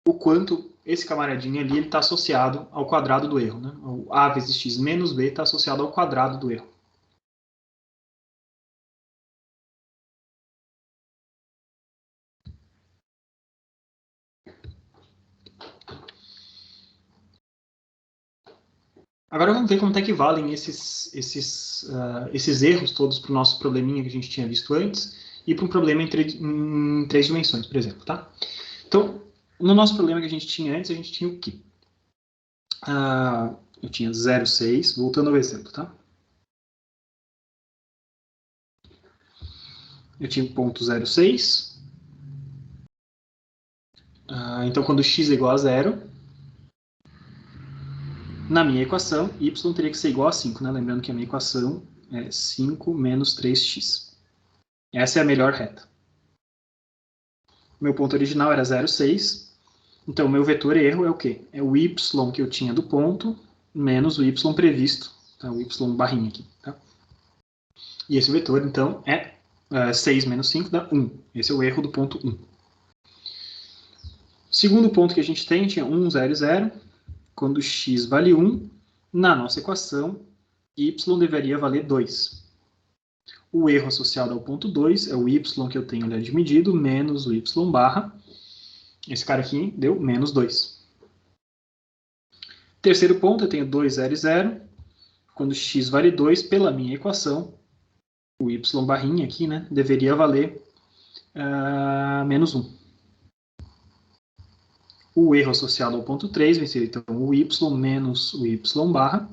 o quanto esse camaradinho ali está associado ao quadrado do erro. Né? O A vezes x menos B está associado ao quadrado do erro. Agora vamos ver como é que valem esses erros todos para o nosso probleminha que a gente tinha visto antes e para um problema em 3 dimensões, por exemplo. Tá? Então, no nosso problema que a gente tinha antes, a gente tinha o quê? Eu tinha 0,6, voltando ao exemplo, tá? Eu tinha ponto 0,6. Então, quando x é igual a 0, na minha equação, y teria que ser igual a 5, né? Lembrando que a minha equação é 5 menos 3x. Essa é a melhor reta. Meu ponto original era 0,6. Então, meu vetor erro é o quê? É o y que eu tinha do ponto menos o y previsto. Tá? O y barrinha aqui. Tá? E esse vetor, então, é 6 menos 5 dá 1. Esse é o erro do ponto 1. Segundo ponto que a gente tem, tinha 1, 0, 0. Quando x vale 1, na nossa equação, y deveria valer 2. O erro associado ao ponto 2 é o y que eu tenho ali de medido, menos o y barra. Esse cara aqui deu menos 2. Terceiro ponto, eu tenho 2, 0, 0. Quando x vale 2, pela minha equação, o y barrinha aqui, né, deveria valer menos 1. O erro associado ao ponto 3 vai ser, então, o y menos o y barra.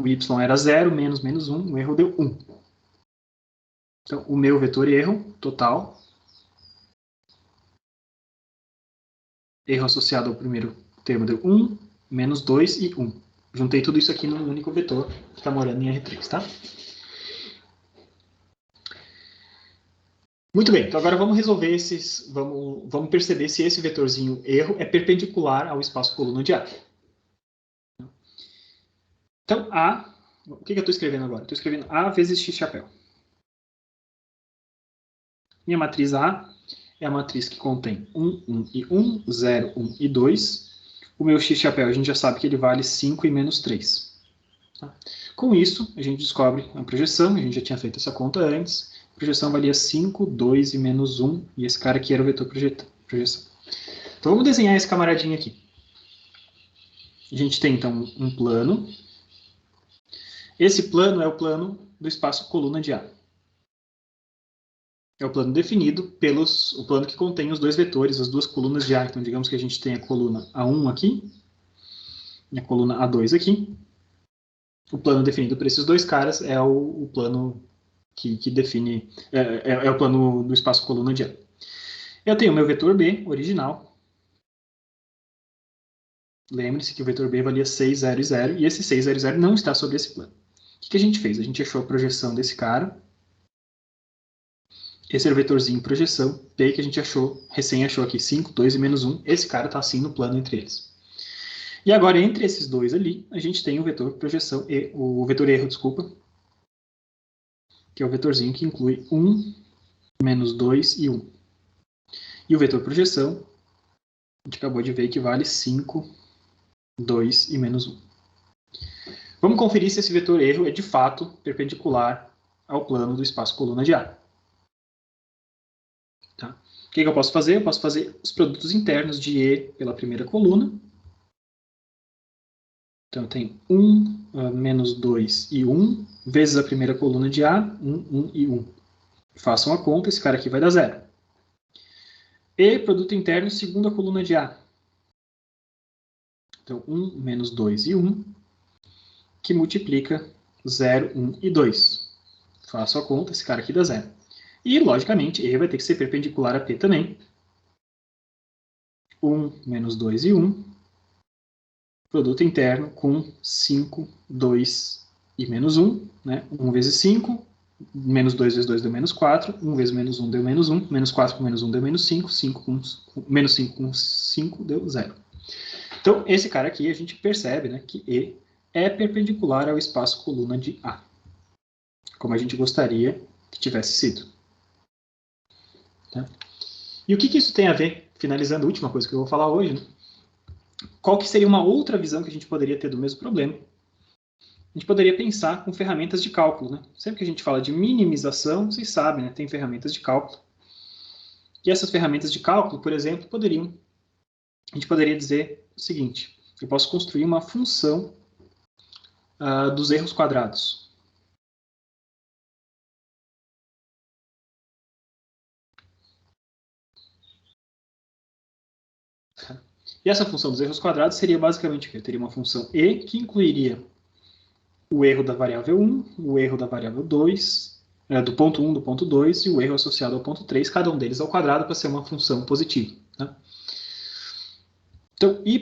O y era 0, menos 1, o erro deu 1. Então, o meu vetor erro total, erro associado ao primeiro termo deu 1, menos 2 e 1. Juntei tudo isso aqui num único vetor que está morando em R3, tá? Muito bem, então agora vamos resolver esses, vamos perceber se esse vetorzinho erro é perpendicular ao espaço coluna de A. Então, A, o que eu estou escrevendo agora? Estou escrevendo A vezes X chapéu. Minha matriz A é a matriz que contém 1, 1 e 1, 0, 1 e 2. O meu X chapéu, a gente já sabe que ele vale 5 e menos 3. Tá? Com isso, a gente descobre a projeção, a gente já tinha feito essa conta antes. A projeção valia 5, 2 e menos 1, e esse cara aqui era o vetor projeção. Então vamos desenhar esse camaradinho aqui. A gente tem então um plano. Esse plano é o plano do espaço coluna de A. É o plano definido o plano que contém os dois vetores, as duas colunas de A. Então digamos que a gente tem a coluna A1 aqui, e a coluna A2 aqui. O plano definido por esses dois caras é o plano que define, é o plano do espaço coluna de A. Eu tenho o meu vetor B, original. Lembre-se que o vetor B valia 6, 0 e 0, e esse 6, 0 e 0 não está sobre esse plano. O que a gente fez? A gente achou a projeção desse cara. Esse era o vetorzinho projeção, P que a gente recém achou aqui, 5, 2 e menos 1. Esse cara está assim no plano entre eles. E agora, entre esses dois ali, a gente tem o vetor projeção, o vetor erro, desculpa, que é o vetorzinho que inclui 1, menos 2 e 1. E o vetor projeção, a gente acabou de ver que vale 5, 2 e menos 1. Vamos conferir se esse vetor erro é de fato perpendicular ao plano do espaço coluna de A. Tá? O que eu posso fazer? Eu posso fazer os produtos internos de E pela primeira coluna. Então, eu tenho 1, menos 2 e 1, vezes a primeira coluna de A, 1, 1 e 1. Façam a conta, esse cara aqui vai dar 0. E produto interno, segunda coluna de A. Então, 1, menos 2 e 1, que multiplica 0, 1 e 2. Faço a conta, esse cara aqui dá 0. E, logicamente, E vai ter que ser perpendicular a P também. 1, menos 2 e 1. Produto interno com 5, 2 e menos 1. Né? 1 vezes 5, menos 2 vezes 2 deu menos 4. 1 vezes menos 1 deu menos 1. Menos 4 com menos 1 deu menos 5. Menos 5 com 5 deu 0. Então, esse cara aqui a gente percebe, né, que E é perpendicular ao espaço coluna de A. Como a gente gostaria que tivesse sido. Tá? E o que isso tem a ver, finalizando a última coisa que eu vou falar hoje, né? Qual que seria uma outra visão que a gente poderia ter do mesmo problema? A gente poderia pensar com ferramentas de cálculo. Né? Sempre que a gente fala de minimização, vocês sabem, né? Tem ferramentas de cálculo. E essas ferramentas de cálculo, por exemplo, a gente poderia dizer o seguinte: eu posso construir uma função dos erros quadrados. E essa função dos erros quadrados seria basicamente o quê? Eu teria uma função E que incluiria o erro da variável 1, o erro da variável 2, do ponto 1, do ponto 2 e o erro associado ao ponto 3, cada um deles ao quadrado para ser uma função positiva. Né? Então, y,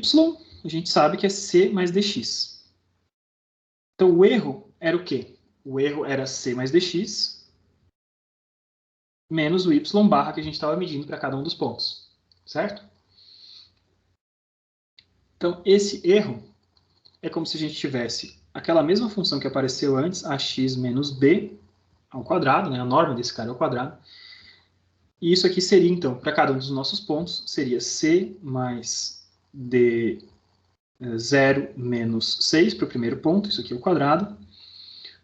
a gente sabe que é c mais dx. Então, o erro era o quê? O erro era C mais dx menos o y barra que a gente estava medindo para cada um dos pontos, certo? Então, esse erro é como se a gente tivesse aquela mesma função que apareceu antes, ax menos b ao quadrado, né? A norma desse cara é ao quadrado. E isso aqui seria, então, para cada um dos nossos pontos, seria c mais d 0 menos 6 para o primeiro ponto, isso aqui é o quadrado,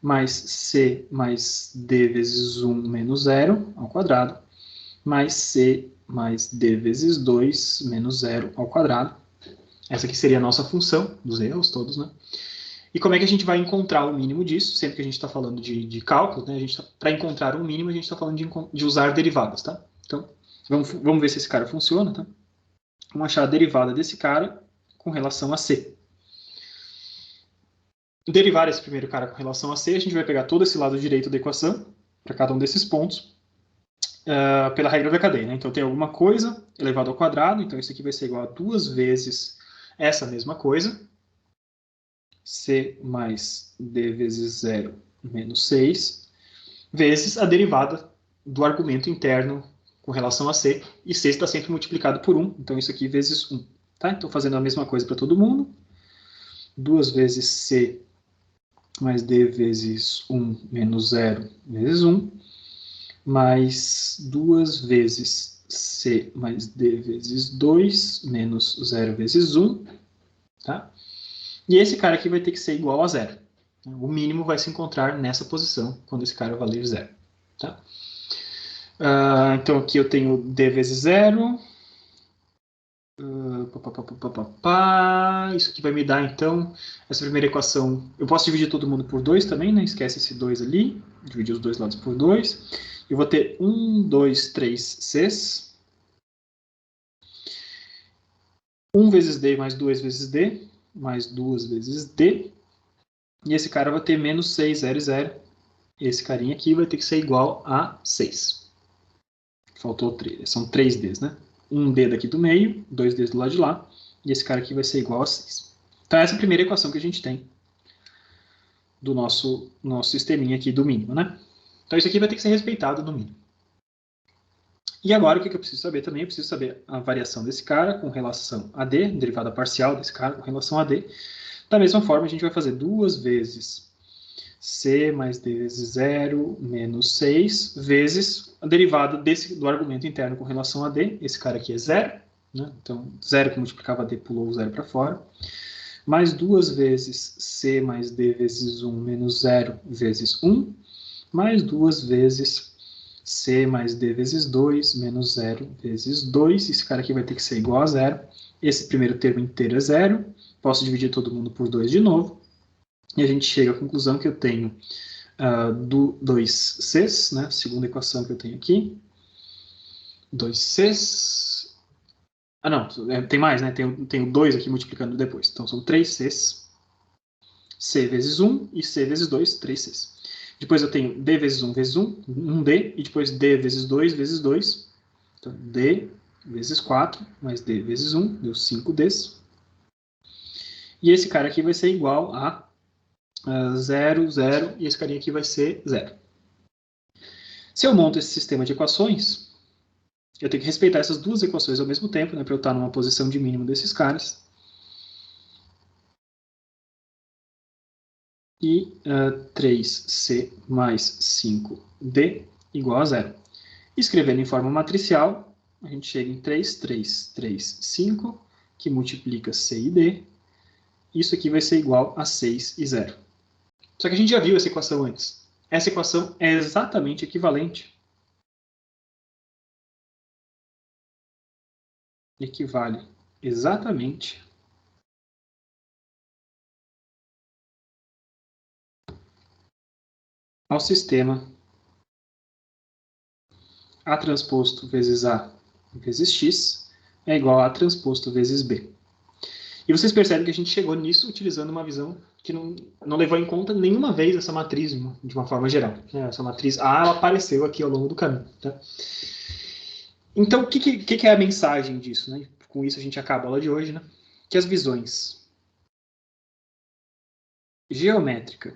mais c mais d vezes 1 menos 0 ao quadrado, mais c mais d vezes 2 menos 0 ao quadrado. Essa aqui seria a nossa função dos erros todos, né? E como é que a gente vai encontrar o mínimo disso? Sempre que a gente está falando de cálculo, né? Para encontrar o mínimo, a gente está falando de usar derivadas, tá? Então, vamos ver se esse cara funciona, tá? Vamos achar a derivada desse cara com relação a c. Derivar esse primeiro cara com relação a c, a gente vai pegar todo esse lado direito da equação, para cada um desses pontos, pela regra da cadeia, né? Então, tem alguma coisa elevado ao quadrado, então isso aqui vai ser igual a 2 vezes essa mesma coisa, c mais d vezes 0 menos 6, vezes a derivada do argumento interno com relação a c, e c está sempre multiplicado por 1, então isso aqui vezes 1. Tá? Então, fazendo a mesma coisa para todo mundo, 2 vezes c mais d vezes 1 menos 0 vezes 1, mais 2 vezes c mais d vezes 2 menos 0 vezes 1, tá? E esse cara aqui vai ter que ser igual a 0. O mínimo vai se encontrar nessa posição, quando esse cara valer 0. Tá? Então aqui eu tenho d vezes 0. Isso aqui vai me dar, então, essa primeira equação. Eu posso dividir todo mundo por 2 também, né? Esquece esse 2 ali. Dividir os dois lados por 2. Eu vou ter 1, 2, 3 Cs. 1 vezes D mais 2 vezes D, mais 2 vezes D. E esse cara vai ter menos 6, 0, 0. Esse carinha aqui vai ter que ser igual a 6. Faltou 3. São 3 Ds, né? Um D daqui do meio, 2 Ds do lado de lá. E esse cara aqui vai ser igual a 6. Então, essa é a primeira equação que a gente tem do nosso sisteminha aqui do mínimo, né? Então, isso aqui vai ter que ser respeitado no mínimo. E agora, o que eu preciso saber também? Eu preciso saber a variação desse cara com relação a D, derivada parcial desse cara com relação a D. Da mesma forma, a gente vai fazer 2 vezes c mais d vezes 0 menos 6 vezes a derivada do argumento interno com relação a d. Esse cara aqui é 0, né? Então 0 que multiplicava d pulou o 0 para fora. Mais 2 vezes c mais d vezes 1 menos 0 vezes 1. Mais 2 vezes c mais d vezes 2 menos 0 vezes 2. Esse cara aqui vai ter que ser igual a 0. Esse primeiro termo inteiro é 0. Posso dividir todo mundo por 2 de novo. E a gente chega à conclusão que eu tenho 2Cs, né? Segunda equação que eu tenho aqui. 2Cs. Não, tem mais, né? Tenho 2 aqui multiplicando depois. Então, são 3Cs. C vezes 1 e C vezes 2, 3Cs. Depois eu tenho D vezes 1 vezes 1, 1D. E depois D vezes 2 vezes 2. Então, D vezes 4 mais D vezes 1, deu 5Ds. E esse cara aqui vai ser igual a 0, 0, e esse carinha aqui vai ser 0. Se eu monto esse sistema de equações, eu tenho que respeitar essas duas equações ao mesmo tempo, né, para eu estar numa posição de mínimo desses caras. E 3c mais 5d igual a 0. Escrevendo em forma matricial, a gente chega em 3, 3, 3, 5, que multiplica c e d. Isso aqui vai ser igual a 6 e 0. Só que a gente já viu essa equação antes. Essa equação é exatamente equivalente. Equivale exatamente ao sistema A transposto vezes A vezes X é igual a transposto vezes B. E vocês percebem que a gente chegou nisso utilizando uma visão que não levou em conta nenhuma vez essa matriz de uma forma geral. Essa matriz A ela apareceu aqui ao longo do caminho. Tá? Então, o que é a mensagem disso? Né? Com isso a gente acaba a aula de hoje. Né? Que as visões geométrica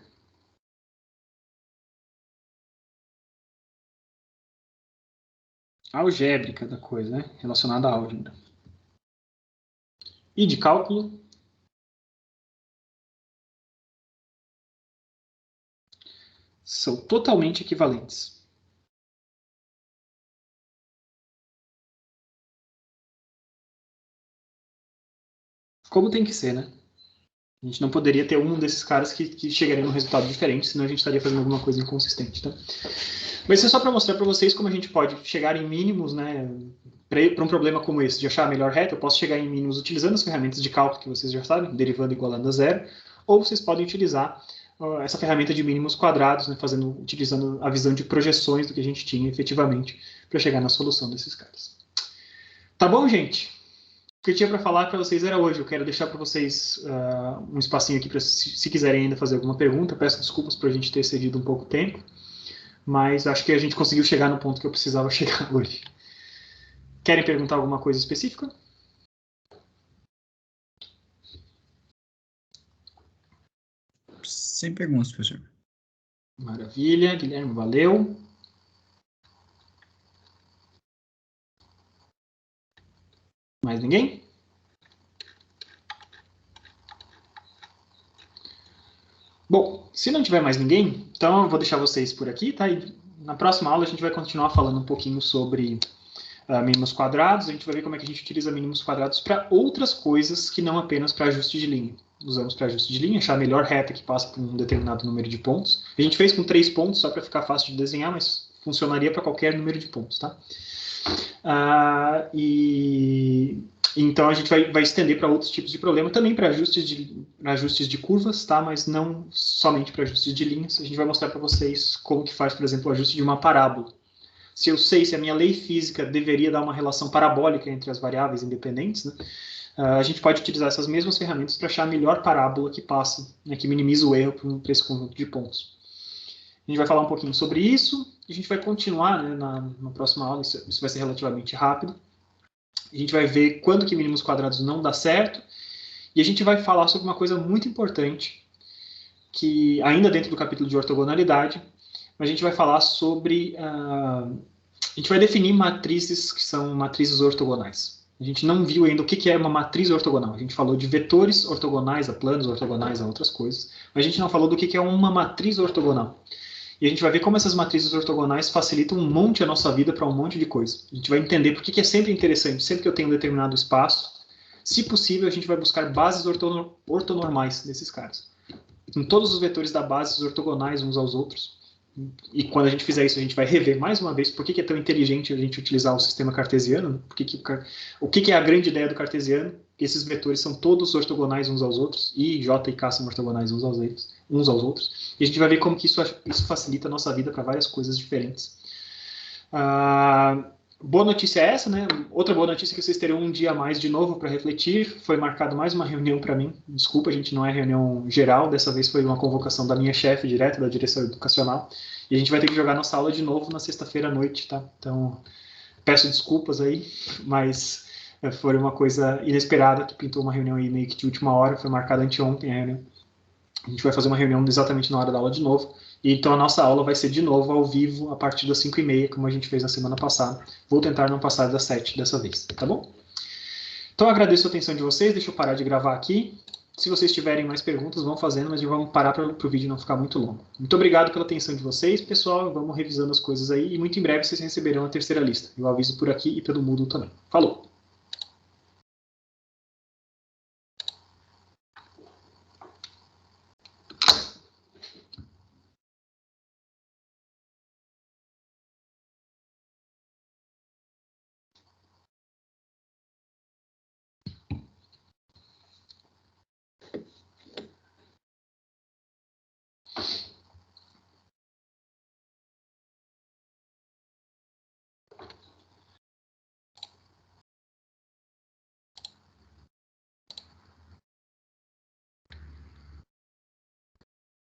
algébrica da coisa, né? Relacionada à álgebra. E de cálculo? São totalmente equivalentes. Como tem que ser, né? A gente não poderia ter um desses caras que chegaria num resultado diferente, senão a gente estaria fazendo alguma coisa inconsistente, tá? Mas isso é só para mostrar para vocês como a gente pode chegar em mínimos, né? Para um problema como esse, de achar a melhor reta, eu posso chegar em mínimos utilizando as ferramentas de cálculo que vocês já sabem, derivando igualando a zero, ou vocês podem utilizar essa ferramenta de mínimos quadrados, né? Utilizando a visão de projeções do que a gente tinha efetivamente para chegar na solução desses caras. Tá bom, gente? O que eu tinha para falar para vocês era hoje. Eu quero deixar para vocês um espacinho aqui para se quiserem ainda fazer alguma pergunta. Peço desculpas por a gente ter cedido um pouco tempo, mas acho que a gente conseguiu chegar no ponto que eu precisava chegar hoje. Querem perguntar alguma coisa específica? Sem perguntas, professor. Maravilha, Guilherme, valeu. Mais ninguém? Bom, se não tiver mais ninguém, então eu vou deixar vocês por aqui, tá? E na próxima aula a gente vai continuar falando um pouquinho sobre mínimos quadrados. A gente vai ver como é que a gente utiliza mínimos quadrados para outras coisas que não apenas para ajuste de linha. Usamos para ajuste de linha, achar a melhor reta que passa por um determinado número de pontos. A gente fez com 3 pontos, só para ficar fácil de desenhar, mas funcionaria para qualquer número de pontos, tá? Então a gente vai estender para outros tipos de problema, também para ajustes de curvas, tá? Mas não somente para ajustes de linhas. A gente vai mostrar para vocês como que faz, por exemplo, o ajuste de uma parábola. Se eu sei se a minha lei física deveria dar uma relação parabólica entre as variáveis independentes, né? A gente pode utilizar essas mesmas ferramentas para achar a melhor parábola que passa, né, que minimiza o erro para esse conjunto de pontos. A gente vai falar um pouquinho sobre isso, e a gente vai continuar, né, na próxima aula, isso vai ser relativamente rápido. A gente vai ver quando que mínimos quadrados não dá certo, e a gente vai falar sobre uma coisa muito importante, que ainda dentro do capítulo de ortogonalidade, a gente vai falar sobre... a gente vai definir matrizes que são matrizes ortogonais. A gente não viu ainda o que é uma matriz ortogonal. A gente falou de vetores ortogonais a planos ortogonais a outras coisas, mas a gente não falou do que é uma matriz ortogonal. E a gente vai ver como essas matrizes ortogonais facilitam um monte a nossa vida para um monte de coisa. A gente vai entender por que é sempre interessante, sempre que eu tenho um determinado espaço, se possível, a gente vai buscar bases ortonormais desses caras. Em todos os vetores da base ortogonais uns aos outros. E quando a gente fizer isso, a gente vai rever mais uma vez por que é tão inteligente a gente utilizar o sistema cartesiano, o que é a grande ideia do cartesiano, que esses vetores são todos ortogonais uns aos outros, e J e K são ortogonais uns aos outros. E a gente vai ver como que isso facilita a nossa vida para várias coisas diferentes. Boa notícia é essa, né? Outra boa notícia é que vocês terão um dia a mais de novo para refletir. Foi marcado mais uma reunião para mim. Desculpa, a gente não é reunião geral. Dessa vez foi uma convocação da minha chefe direto, da direção educacional. E a gente vai ter que jogar nossa aula de novo na sexta-feira à noite, tá? Então, peço desculpas aí, mas foi uma coisa inesperada que pintou uma reunião aí meio que de última hora. Foi marcada anteontem a reunião. A gente vai fazer uma reunião exatamente na hora da aula de novo. E então a nossa aula vai ser de novo ao vivo a partir das 5h30, como a gente fez na semana passada. Vou tentar não passar das 7 dessa vez, tá bom? Então eu agradeço a atenção de vocês, deixa eu parar de gravar aqui. Se vocês tiverem mais perguntas, vão fazendo, mas vamos parar para o vídeo não ficar muito longo. Muito obrigado pela atenção de vocês, pessoal. Vamos revisando as coisas aí e muito em breve vocês receberão a terceira lista. Eu aviso por aqui e pelo Moodle também. Falou!